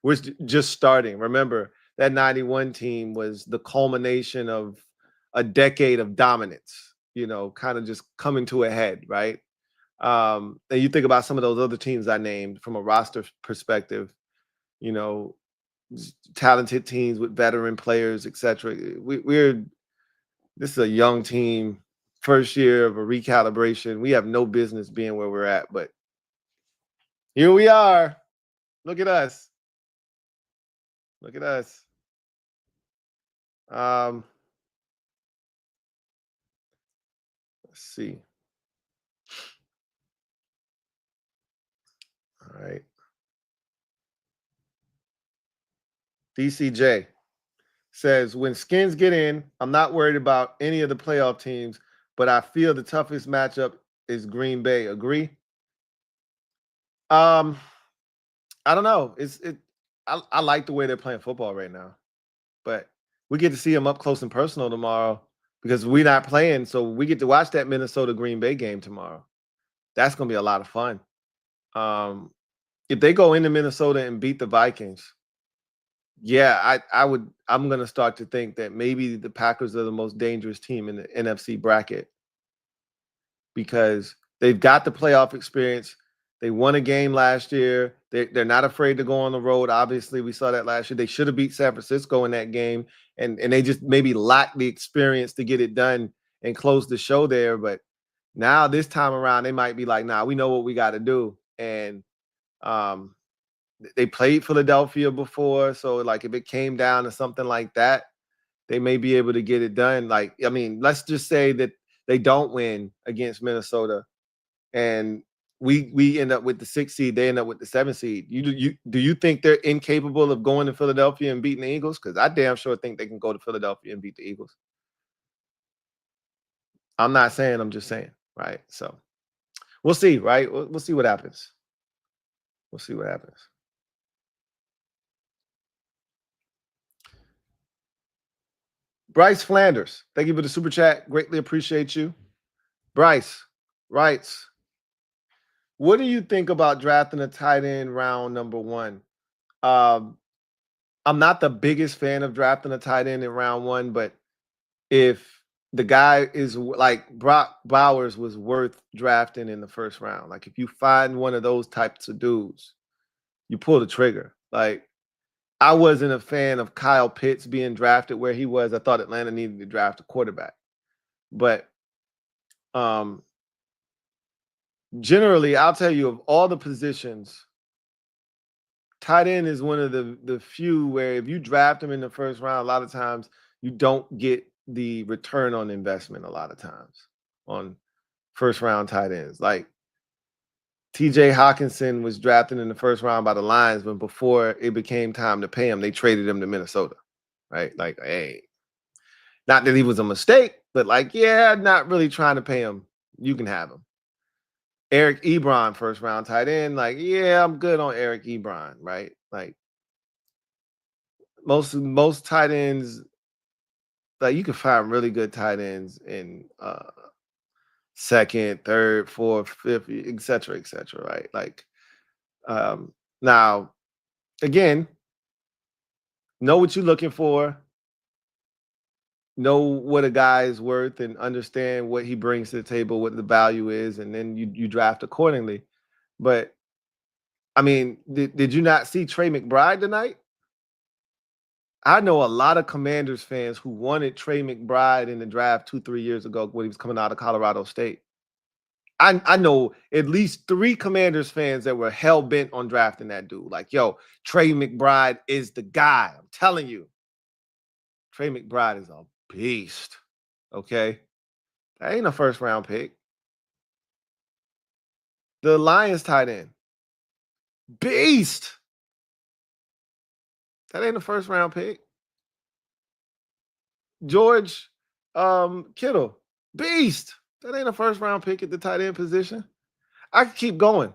We're just starting. Remember, that 91 team was the culmination of a decade of dominance, you know, kind of just coming to a head, right? And you think about some of those other teams I named from a roster perspective, you know, talented teams with veteran players, etc. This is a young team, first year of a recalibration. We have no business being where we're at, but here we are. Look at us. Look at us. Let's see. DCJ says, when skins get in, I'm not worried about any of the playoff teams, but I feel the toughest matchup is Green Bay. Agree? I don't know. I like the way they're playing football right now, but we get to see them up close and personal tomorrow because we're not playing, so we get to watch that Minnesota Green Bay game tomorrow. That's going to be a lot of fun. If they go into Minnesota and beat the Vikings, yeah, I'm going to start to think that maybe the Packers are the most dangerous team in the NFC bracket because they've got the playoff experience. They won a game last year. They're not afraid to go on the road. Obviously, we saw that last year. They should have beat San Francisco in that game, and they just maybe lacked the experience to get it done and close the show there. But now this time around, they might be like, nah, we know what we got to do. And they played Philadelphia before, so like if it came down to something like that, they may be able to get it done. Like, I mean, let's just say that they don't win against Minnesota, and we end up with the 6th seed, they end up with the 7th seed. Do you think they're incapable of going to Philadelphia and beating the Eagles? Because I damn sure think they can go to Philadelphia and beat the Eagles. I'm not saying, I'm just saying, right? So we'll see, right? We'll see what happens. We'll see what happens. Bryce Flanders, thank you for the super chat. Greatly appreciate you. Bryce writes, what do you think about drafting a tight end round number 1? I'm not the biggest fan of drafting a tight end in round 1, but if the guy is like Brock Bowers was worth drafting in the first round, like if you find one of those types of dudes, you pull the trigger. Like, I wasn't a fan of Kyle Pitts being drafted where he was. I thought Atlanta needed to draft a quarterback. But generally, I'll tell you, of all the positions, tight end is one of the few where if you draft him in the first round, a lot of times you don't get the return on investment a lot of times on first round tight ends. Like TJ Hawkinson was drafted in the first round by the Lions, but before it became time to pay him, they traded him to Minnesota, right? Like, hey, not that he was a mistake, but like, yeah, not really trying to pay him. You can have him. Eric Ebron, first round tight end. Like, yeah, I'm good on Eric Ebron, right? Like most tight ends, like you can find really good tight ends in second, third, fourth, fifth, et cetera, right? Like, now, again, know what you're looking for, know what a guy is worth, and understand what he brings to the table, what the value is, and then you draft accordingly. But, I mean, did you not see Trey McBride tonight? I know a lot of Commanders fans who wanted Trey McBride in the draft 2-3 years ago when he was coming out of Colorado State. I know at least 3 Commanders fans that were hell-bent on drafting that dude. Like, yo, Trey McBride is the guy. I'm telling you. Trey McBride is a beast, okay? That ain't a first-round pick. The Lions tight end, beast. That ain't a first-round pick. George Kittle, beast. That ain't a first-round pick at the tight end position. I could keep going.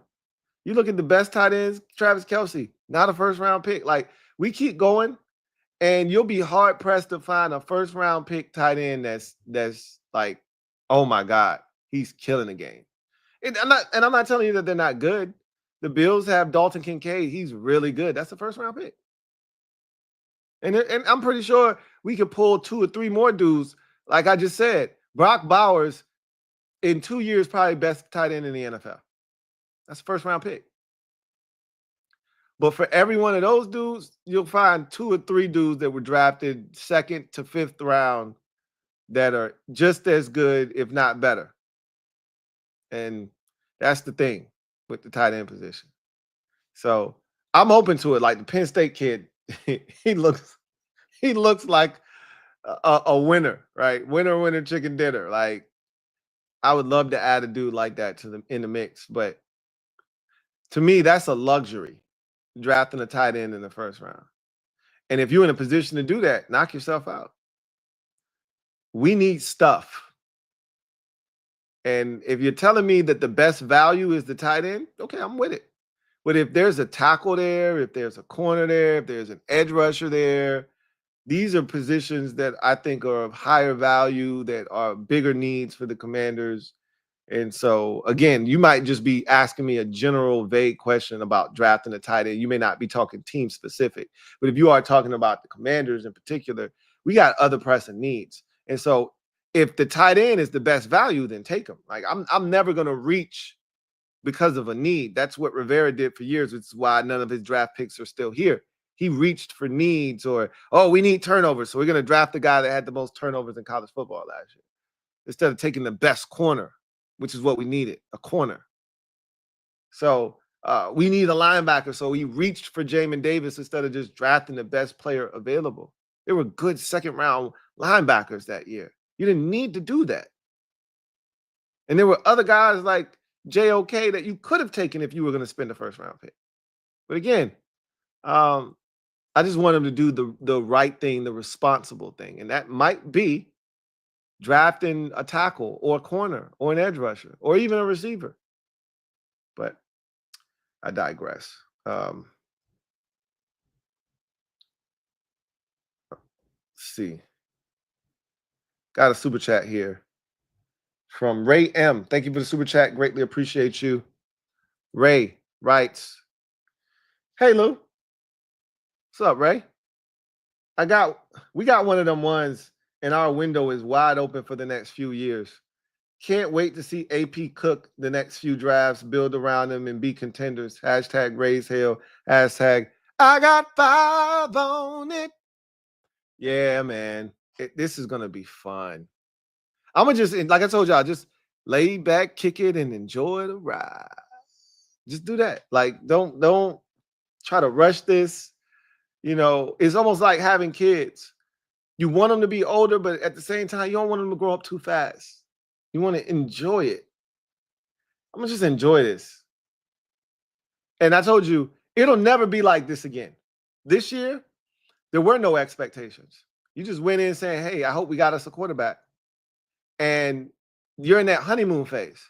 You look at the best tight ends, Travis Kelce, not a first-round pick. Like, we keep going, and you'll be hard-pressed to find a first-round pick tight end that's like, oh, my God, he's killing the game. And I'm not telling you that they're not good. The Bills have Dalton Kincaid. He's really good. That's a first-round pick. And I'm pretty sure we could pull 2 or 3 more dudes. Like I just said, Brock Bowers, in 2 years, probably best tight end in the NFL. That's a first-round pick. But for every one of those dudes, you'll find 2 or 3 dudes that were drafted 2nd to 5th round that are just as good, if not better. And that's the thing with the tight end position. So I'm open to it. Like the Penn State kid, he looks like a winner, right? Winner, chicken dinner. Like, I would love to add a dude like that in the mix, but to me, that's a luxury, drafting a tight end in the first round. And if you're in a position to do that, knock yourself out. We need stuff. And if you're telling me that the best value is the tight end, okay, I'm with it. But if there's a tackle there, if there's a corner there, if there's an edge rusher there, these are positions that I think are of higher value, that are bigger needs for the Commanders. And so, again, you might just be asking me a general, vague question about drafting a tight end. You may not be talking team specific. But if you are talking about the Commanders in particular, we got other pressing needs. And so if the tight end is the best value, then take him. Like, I'm never going to reach because of a need. That's what Rivera did for years, which is why none of his draft picks are still here. He reached for needs, or, oh, we need turnovers, so we're going to draft the guy that had the most turnovers in college football last year, instead of taking the best corner, which is what we needed, a corner. So we need a linebacker, so he reached for Jamin Davis instead of just drafting the best player available. There were good second-round linebackers that year. You didn't need to do that. And there were other guys like JOK that you could have taken if you were going to spend a first-round pick. But again, I just want him to do the right thing, the responsible thing. And that might be drafting a tackle or a corner or an edge rusher or even a receiver. But I digress. Let's see. Got a super chat here from Ray M. Thank you for the super chat. Greatly appreciate you. Ray writes, "Hey, Lou. What's up, Ray? We got one of them ones, and our window is wide open for the next few years. Can't wait to see AP cook the next few drafts, build around them, and be contenders. Hashtag raise hell. Hashtag I got 5 on it." Yeah, man. This is going to be fun. I'm going to just, like I told y'all, just lay back, kick it, and enjoy the ride. Just do that. Like, don't try to rush this. You know, it's almost like having kids. You want them to be older, but at the same time, you don't want them to grow up too fast. You want to enjoy it. I'm going to just enjoy this. And I told you, it'll never be like this again. This year, there were no expectations. You just went in saying, hey, I hope we got us a quarterback. And you're in that honeymoon phase.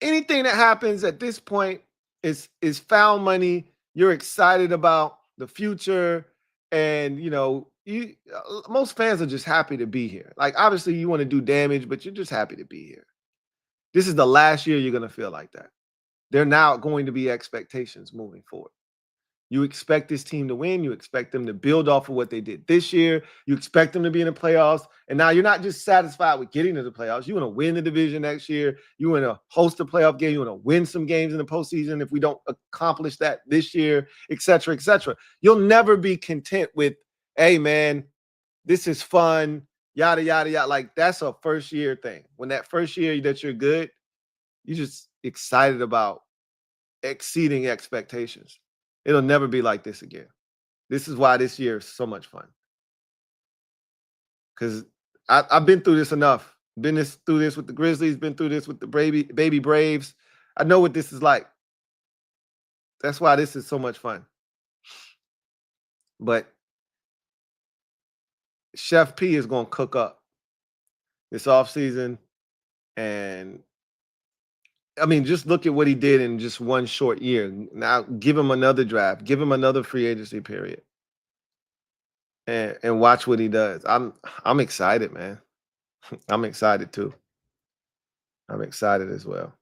Anything that happens at this point is found money. You're excited about the future. And, you know, most fans are just happy to be here. Like, obviously, you want to do damage, but you're just happy to be here. This is the last year you're going to feel like that. There are now going to be expectations moving forward. You expect this team to win. You expect them to build off of what they did this year. You expect them to be in the playoffs. And now you're not just satisfied with getting to the playoffs. You want to win the division next year. You want to host a playoff game. You want to win some games in the postseason if we don't accomplish that this year, et cetera, et cetera. You'll never be content with, hey, man, this is fun, yada, yada, yada. Like, that's a first-year thing. When that first year that you're good, you're just excited about exceeding expectations. It'll never be like this again. This is why this year is so much fun. Because I've been through this enough. Been through this with the Grizzlies, been through this with the baby Braves. I know what this is like. That's why this is so much fun. But Chef P is going to cook up this offseason. And I mean, just look at what he did in just one short year. Now give him another draft. Give him another free agency period. And watch what he does. I'm excited, man. I'm excited too. I'm excited as well.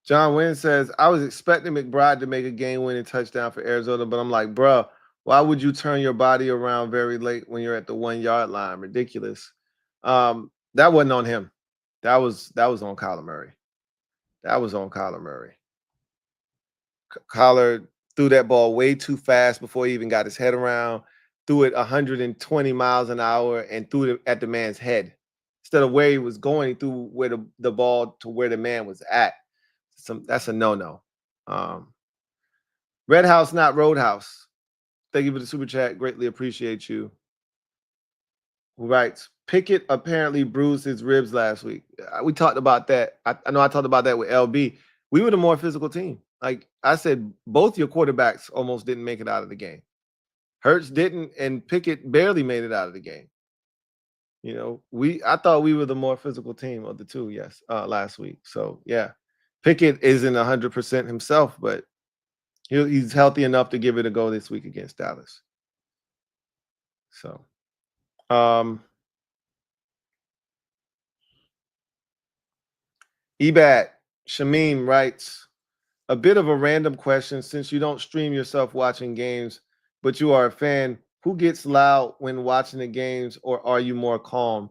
John Wynn says, I was expecting McBride to make a game-winning touchdown for Arizona, but I'm like, bro, why would you turn your body around very late when you're at the 1-yard line? Ridiculous. That wasn't on him. That was on Kyler Murray. That was on Kyler Murray. Kyler threw that ball way too fast before he even got his head around, threw it 120 miles an hour, and threw it at the man's head. Instead of where he was going, he threw where the ball to where the man was at. That's a no-no. Red House, not Roadhouse. Thank you for the super chat. Greatly appreciate you. Who writes, Pickett apparently bruised his ribs last week. We talked about that. I know I talked about that with LB. We were the more physical team. Like I said, both your quarterbacks almost didn't make it out of the game. Hurts didn't, and Pickett barely made it out of the game. You know, I thought we were the more physical team of the two, last week. So yeah, Pickett isn't 100% himself, but he's healthy enough to give it a go this week against Dallas. So, Ebat Shamim writes, a bit of a random question since you don't stream yourself watching games, but you are a fan. Who gets loud when watching the games, or are you more calm?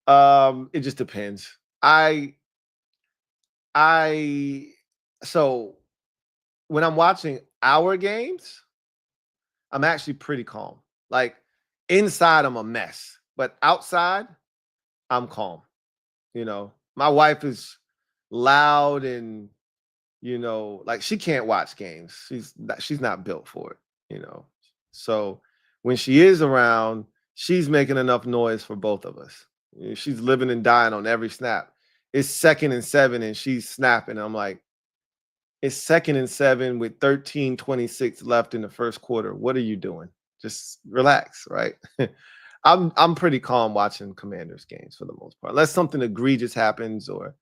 It just depends. So when I'm watching our games, I'm actually pretty calm. Like inside, I'm a mess, but outside, I'm calm. You know, my wife is loud and, you know, like she can't watch games. She's not built for it, you know. So when she is around, she's making enough noise for both of us. You know, she's living and dying on every snap. It's 2nd and 7 and she's snapping. I'm like, it's 2nd and 7 with 13:26 left in the first quarter. What are you doing? Just relax, right? I'm pretty calm watching Commanders games for the most part, unless something egregious happens or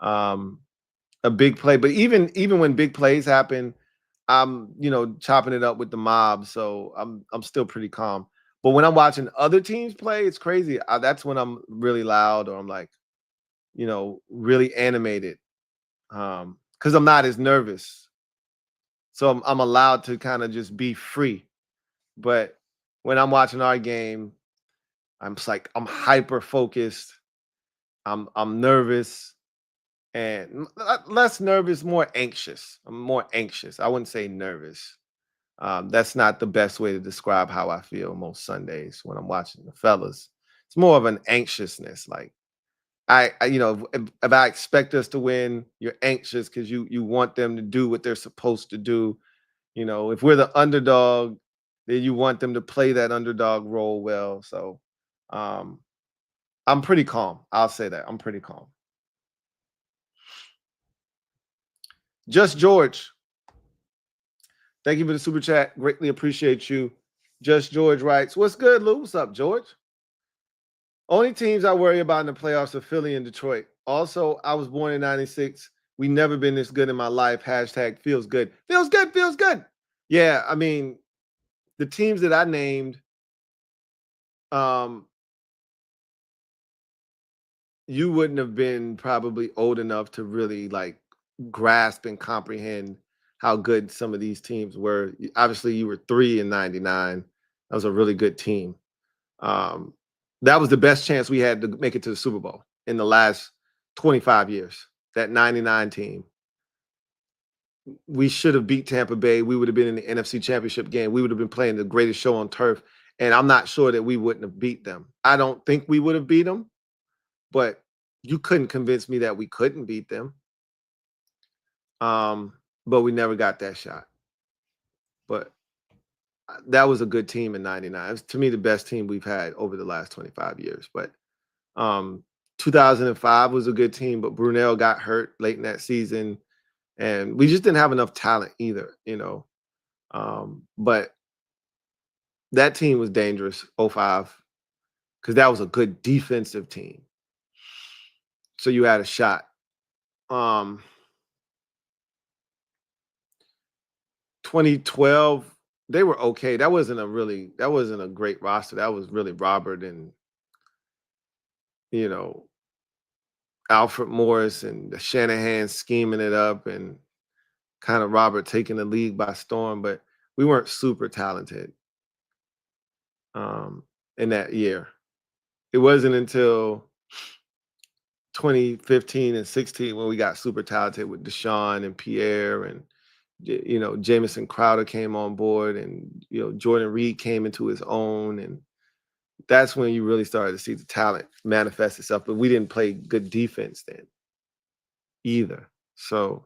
a big play. But even when big plays happen, I'm chopping it up with the mob, so I'm still pretty calm. But when I'm watching other teams play, it's crazy. That's when I'm really loud, or I'm like, really animated, because I'm not as nervous, so I'm allowed to kind of just be free. But when I'm watching our game, I'm just like, I'm hyper focused. I'm nervous, and less nervous, more anxious. I'm more anxious. I wouldn't say nervous. That's not the best way to describe how I feel most Sundays when I'm watching the fellas. It's more of an anxiousness. Like if I expect us to win, you're anxious because you want them to do what they're supposed to do. You know, if we're the underdog, then you want them to play that underdog role well. So I'm pretty calm. I'll say that. I'm pretty calm. Just George. Thank you for the super chat. Greatly appreciate you. Just George writes, what's good, Lou? What's up, George? Only teams I worry about in the playoffs are Philly and Detroit. Also, I was born in 96. We never been this good in my life. # feels good. Feels good. Feels good. Yeah, I mean, the teams that I named, you wouldn't have been probably old enough to really like grasp and comprehend how good some of these teams were. Obviously, you were 3 in 99. That was a really good team. That was the best chance we had to make it to the Super Bowl in the last 25 years. That 99 team. We should have beat Tampa Bay. We would have been in the NFC Championship game. We would have been playing the greatest show on turf. And I'm not sure that we wouldn't have beat them. I don't think we would have beat them, but you couldn't convince me that we couldn't beat them. But we never got that shot. But that was a good team in 99. It was, to me, the best team we've had over the last 25 years. But 2005 was a good team, but Brunel got hurt late in that season. And we just didn't have enough talent either, But that team was dangerous, 05, because that was a good defensive team. So you had a shot. 2012, they were okay. That wasn't a great roster. That was really Robert and, Alfred Morris and Shanahan scheming it up and kind of Robert taking the league by storm. But we weren't super talented in that year. It wasn't until 2015 and 16 when we got super talented with Deshaun and Pierre and, Jamison Crowder came on board and, Jordan Reed came into his own. And that's when you really started to see the talent manifest itself. But we didn't play good defense then either. So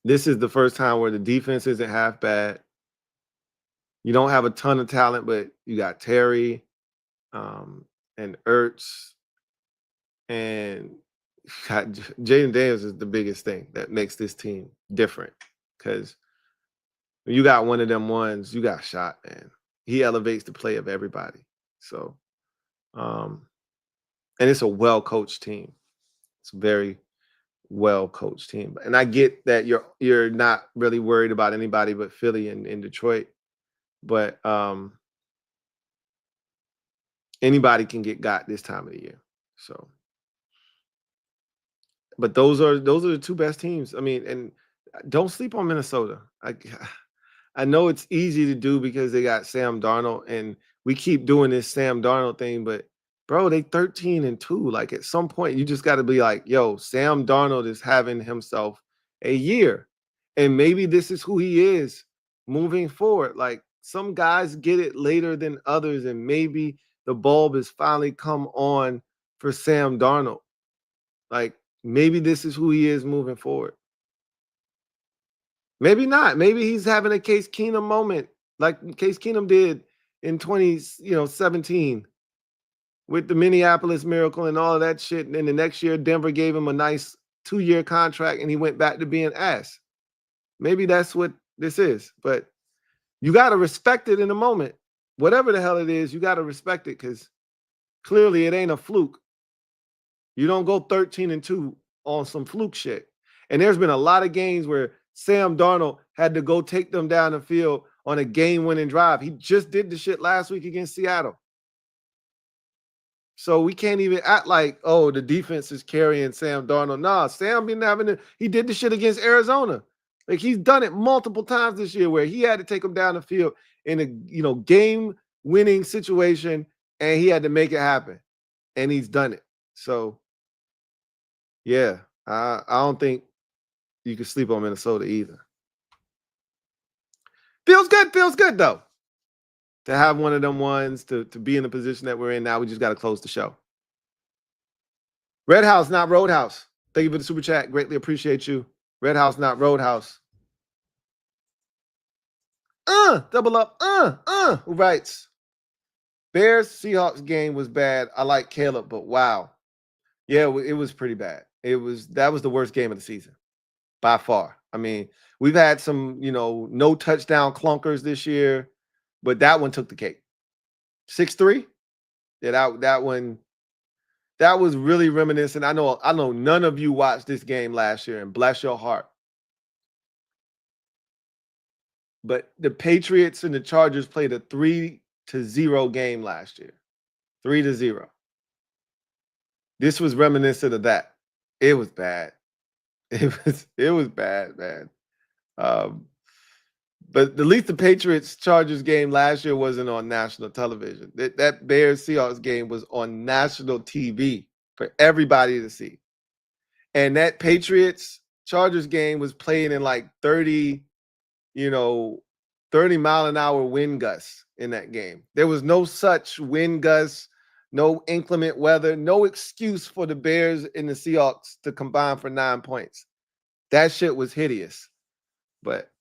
This is the first time where the defense isn't half bad. You don't have a ton of talent, but you got Terry and Ertz, and Jaden Daniels is the biggest thing that makes this team different. Because when you got one of them ones, you got shot, man. He elevates the play of everybody. So, and it's a well-coached team. It's a very well-coached team. And I get that you're not really worried about anybody but Philly and Detroit. But anybody can get got this time of the year. So, but those are the two best teams. I mean, and don't sleep on Minnesota. I know it's easy to do because they got Sam Darnold, and we keep doing this Sam Darnold thing, but bro, they 13-2. Like at some point, you just got to be like, yo, Sam Darnold is having himself a year, and maybe this is who he is moving forward. Like some guys get it later than others, and maybe the bulb has finally come on for Sam Darnold. Like maybe this is who he is moving forward. Maybe not. Maybe he's having a Case Keenum moment like Case Keenum did in 2017 with the Minneapolis Miracle and all of that shit. And then the next year, Denver gave him a nice 2-year contract and he went back to being ass. Maybe that's what this is. But you got to respect it in the moment. Whatever the hell it is, you got to respect it because clearly it ain't a fluke. You don't go 13-2 on some fluke shit. And there's been a lot of games where Sam Darnold had to go take them down the field on a game-winning drive. He just did the shit last week against Seattle. So we can't even act like, oh, the defense is carrying Sam Darnold. Nah, Sam been he did the shit against Arizona. Like he's done it multiple times this year where he had to take them down the field in a game-winning situation, and he had to make it happen. And he's done it. So yeah, I don't think you can sleep on Minnesota either. Feels good though. To have one of them ones, to be in the position that we're in now. We just got to close the show. Red House, not Roadhouse. Thank you for the super chat. Greatly appreciate you. Red House, not Roadhouse. Double up. Who writes? Bears Seahawks game was bad. I like Caleb, but wow. Yeah, it was pretty bad. That was the worst game of the season by far. I mean, we've had some, no touchdown clunkers this year, but that one took the cake. 6-3. Yeah, that one. That was really reminiscent. I know none of you watched this game last year, and bless your heart. But the Patriots and the Chargers played a 3-0 game last year. 3-0. This was reminiscent of that. It was bad. It was bad, man. But at least the Patriots Chargers game last year wasn't on national television. That Bears Seahawks game was on national TV for everybody to see. And that Patriots Chargers game was playing in like 30 mile an hour wind gusts in that game. There was no such wind gusts, no inclement weather, no excuse for the Bears and the Seahawks to combine for 9 points. That shit was hideous. But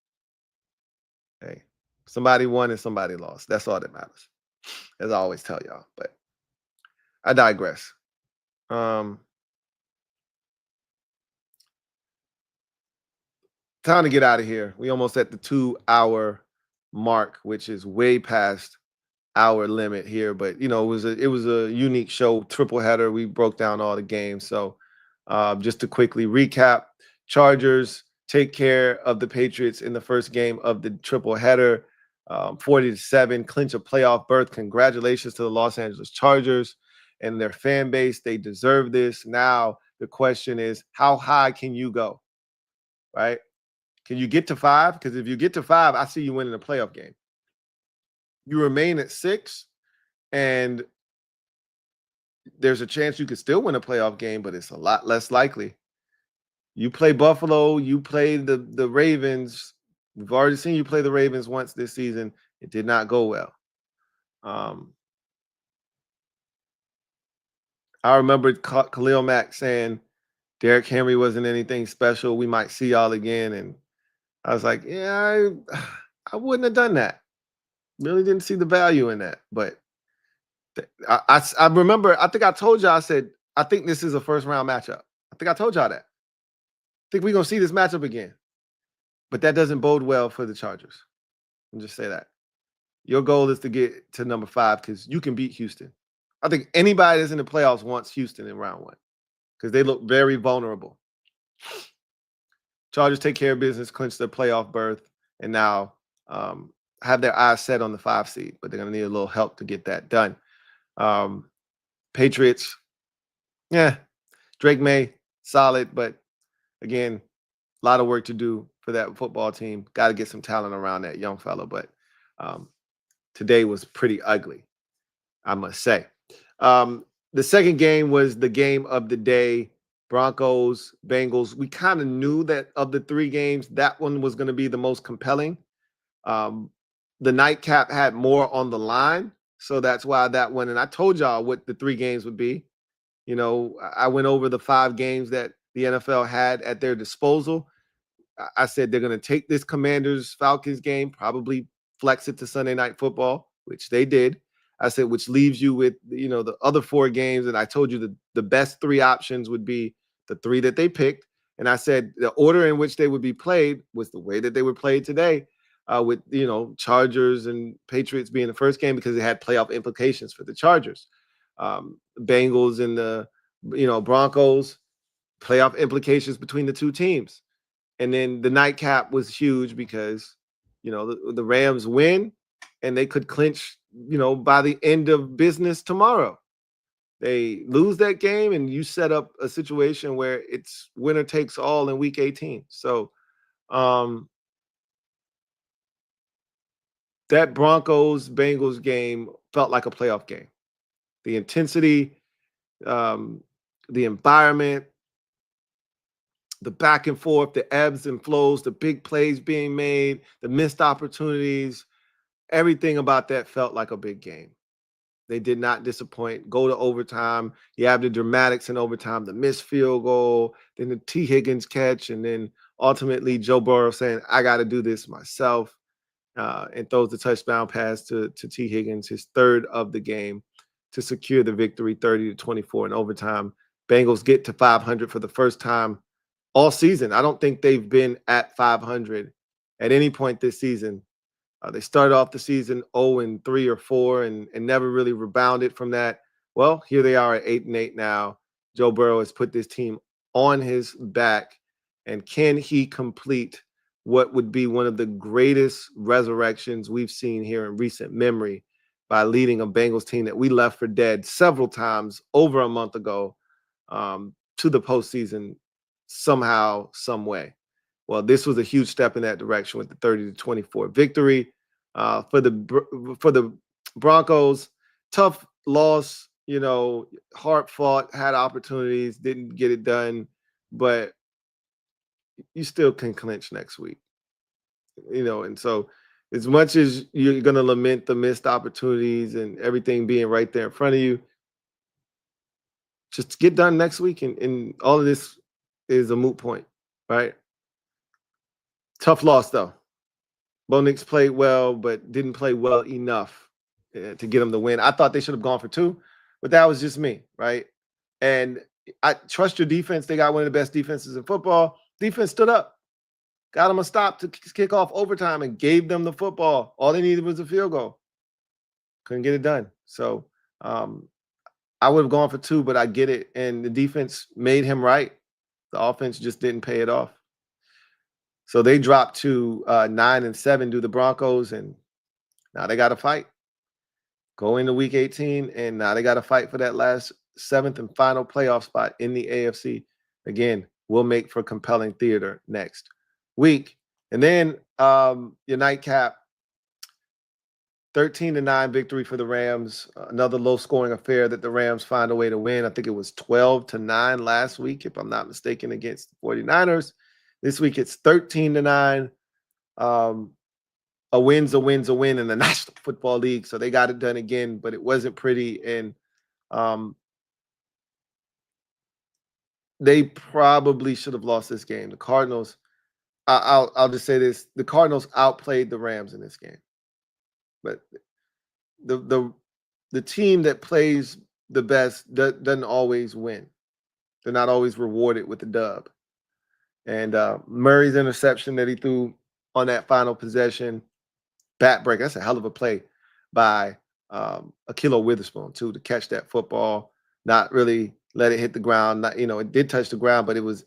hey, somebody won and somebody lost. That's all that matters, as I always tell y'all. But I digress. Time to get out of here. We almost at the 2-hour mark, which is way past our limit here. But it was a unique show, triple header. We broke down all the games. So just to quickly recap, Chargers take care of the Patriots in the first game of the triple header, 40-7, clinch a playoff berth. Congratulations to the Los Angeles Chargers and their fan base. They deserve this. Now the question is, how high can you go? Right? Can you get to 5? Because if you get to 5, I see you winning a playoff game. You remain at 6, and there's a chance you could still win a playoff game, but it's a lot less likely. You play Buffalo, you play the Ravens. We've already seen you play the Ravens once this season. It did not go well. I remember Khalil Mack saying Derrick Henry wasn't anything special. We might see y'all again. And I was like, yeah, I wouldn't have done that. Really didn't see the value in that. But I remember, I think I told y'all, I said, I think this is a first round matchup. I think I told y'all that. I think we're going to see this matchup again. But that doesn't bode well for the Chargers. I'll just say that. Your goal is to get to number 5 because you can beat Houston. I think anybody that's in the playoffs wants Houston in round 1 because they look very vulnerable. Chargers take care of business, clinch their playoff berth, and now have their eyes set on the 5 seed, but they're going to need a little help to get that done. Patriots, yeah, Drake Maye, solid, but again, a lot of work to do for that football team. Got to get some talent around that young fellow, but today was pretty ugly, I must say. The second game was the game of the day. Broncos, Bengals. We kind of knew that of the 3 games, that one was going to be the most compelling. The nightcap had more on the line, so that's why that one. And I told y'all what the 3 games would be. You know, I went over the 5 games that the NFL had at their disposal. I said they're going to take this Commanders-Falcons game, probably flex it to Sunday Night Football, which they did. I said, which leaves you with, you know, the other 4 games. And I told you the best 3 options would be the 3 that they picked. And I said the order in which they would be played was the way that they were played today, with, you know, Chargers and Patriots being the first game because it had playoff implications for the Chargers. Bengals and the, you know, Broncos, playoff implications between the 2 teams. And then the nightcap was huge because, you know, the Rams win and they could clinch, you know, by the end of business tomorrow. They lose that game and you set up a situation where it's winner takes all in week 18. So that Broncos-Bengals game felt like a playoff game. The intensity, the environment, the back and forth, the ebbs and flows, the big plays being made, the missed opportunities, everything about that felt like a big game. They did not disappoint. Go to overtime. You have the dramatics in overtime, the missed field goal, then the T. Higgins catch, and then ultimately Joe Burrow saying, I got to do this myself, and throws the touchdown pass to T. Higgins, his 3rd of the game, to secure the victory 30-24 in overtime. Bengals get to 500 for the first time all season. I don't think they've been at 500 at any point this season. They started off the season 0-3 or 4 and never really rebounded from that. Well, here they are at 8-8 now. Joe Burrow has put this team on his back. And can he complete what would be one of the greatest resurrections we've seen here in recent memory by leading a Bengals team that we left for dead several times over a month ago to the postseason somehow, some way? Well, this was a huge step in that direction with the 30-24 victory. For the Broncos, tough loss, you know, hard fought, had opportunities, didn't get it done, but you still can clinch next week, you know. And so as much as you're going to lament the missed opportunities and everything being right there in front of you, just get done next week. And all of this is a moot point, right? Tough loss, though. Bo Nix played well, but didn't play well enough to get them the win. I thought they should have gone for 2, but that was just me, right? And I trust your defense. They got one of the best defenses in football. Defense stood up, got them a stop to kick off overtime and gave them the football. All they needed was a field goal. Couldn't get it done. So I would have gone for 2, but I get it. And the defense made him right. The offense just didn't pay it off. So they dropped to 9-7 to the Broncos, and now they got to fight. Go into week 18, and now they got to fight for that last 7th and final playoff spot in the AFC. Again, we'll make for compelling theater next week. And then your nightcap, 13-9 victory for the Rams. Another low-scoring affair that the Rams find a way to win. I think it was 12-9 last week, if I'm not mistaken, against the 49ers. This week it's 13-9. A win's a win in the National Football League. So they got it done again, but it wasn't pretty. And they probably should have lost this game. The Cardinals I'll just say this: the Cardinals outplayed the Rams in this game, but the team that plays the best doesn't always win. They're not always rewarded with the dub. And Murray's interception that he threw on that final possession, backbreak. That's a hell of a play by Ahkello Witherspoon too, to catch that football, not really let it hit the ground. Not, it did touch the ground, but it was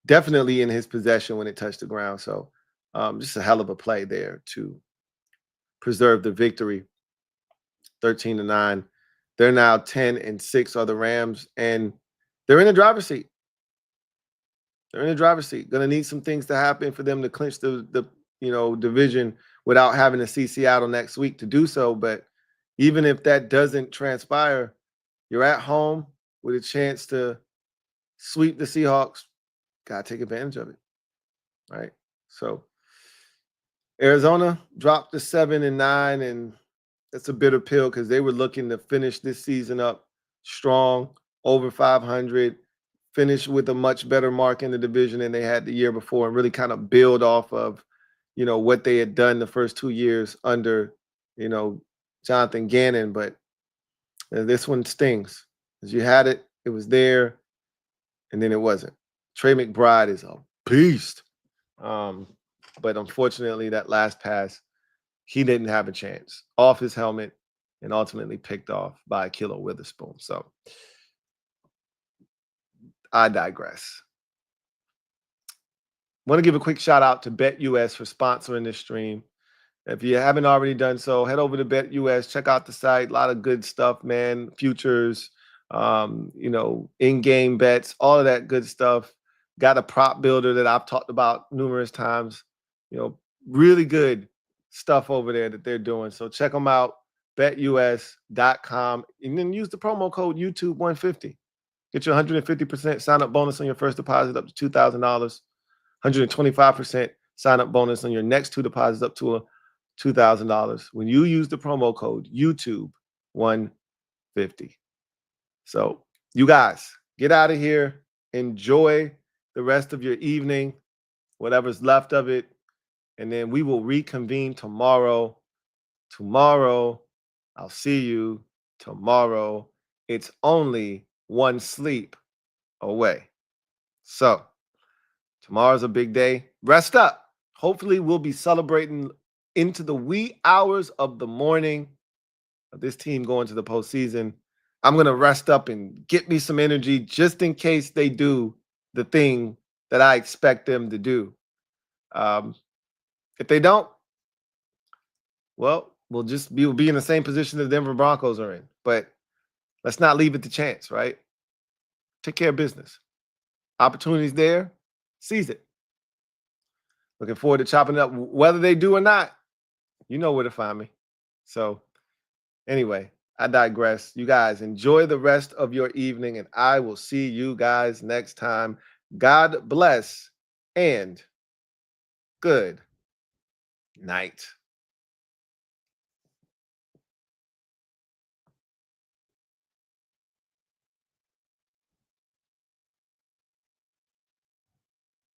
definitely in his possession when it touched the ground. So just a hell of a play there to preserve the victory. 13-9. They're now 10-6 are the Rams, and they're in the driver's seat. They're in the driver's seat. Going to need some things to happen for them to clinch the division without having to see Seattle next week to do so. But even if that doesn't transpire, you're at home with a chance to sweep the Seahawks. Got to take advantage of it, right? So Arizona dropped to 7-9, and that's a bitter pill because they were looking to finish this season up strong, over 500, finish with a much better mark in the division than they had the year before, and really kind of build off of, what they had done the first 2 years under, Jonathan Gannon. But this one stings because you had it, it was there, and then it wasn't. Trey McBride is a beast. But unfortunately, that last pass, he didn't have a chance. Off his helmet and ultimately picked off by Ahkello Witherspoon. So I digress. Want to give a quick shout out to BetUS for sponsoring this stream. If you haven't already done so, head over to BetUS, check out the site. A lot of good stuff, man. Futures, in-game bets, all of that good stuff. Got a prop builder that I've talked about numerous times. Really good stuff over there that they're doing. So check them out, betus.com, and then use the promo code YouTube150. Get your 150% sign-up bonus on your first deposit up to $2,000, 125% sign-up bonus on your next 2 deposits up to $2,000 when you use the promo code YouTube150. So you guys, get out of here. Enjoy the rest of your evening, whatever's left of it, and then we will reconvene tomorrow. I'll see you tomorrow. It's only one sleep away. So tomorrow's a big day. Rest up. Hopefully we'll be celebrating into the wee hours of the morning of this team going to the postseason. I'm going to rest up and get me some energy just in case they do the thing that I expect them to do. If they don't, well, we'll be in the same position the Denver Broncos are in. But let's not leave it to chance, right? Take care of business. Opportunities there, seize it. Looking forward to chopping it up. Whether they do or not, you know where to find me. So anyway, I digress. You guys enjoy the rest of your evening, and I will see you guys next time. God bless and good night.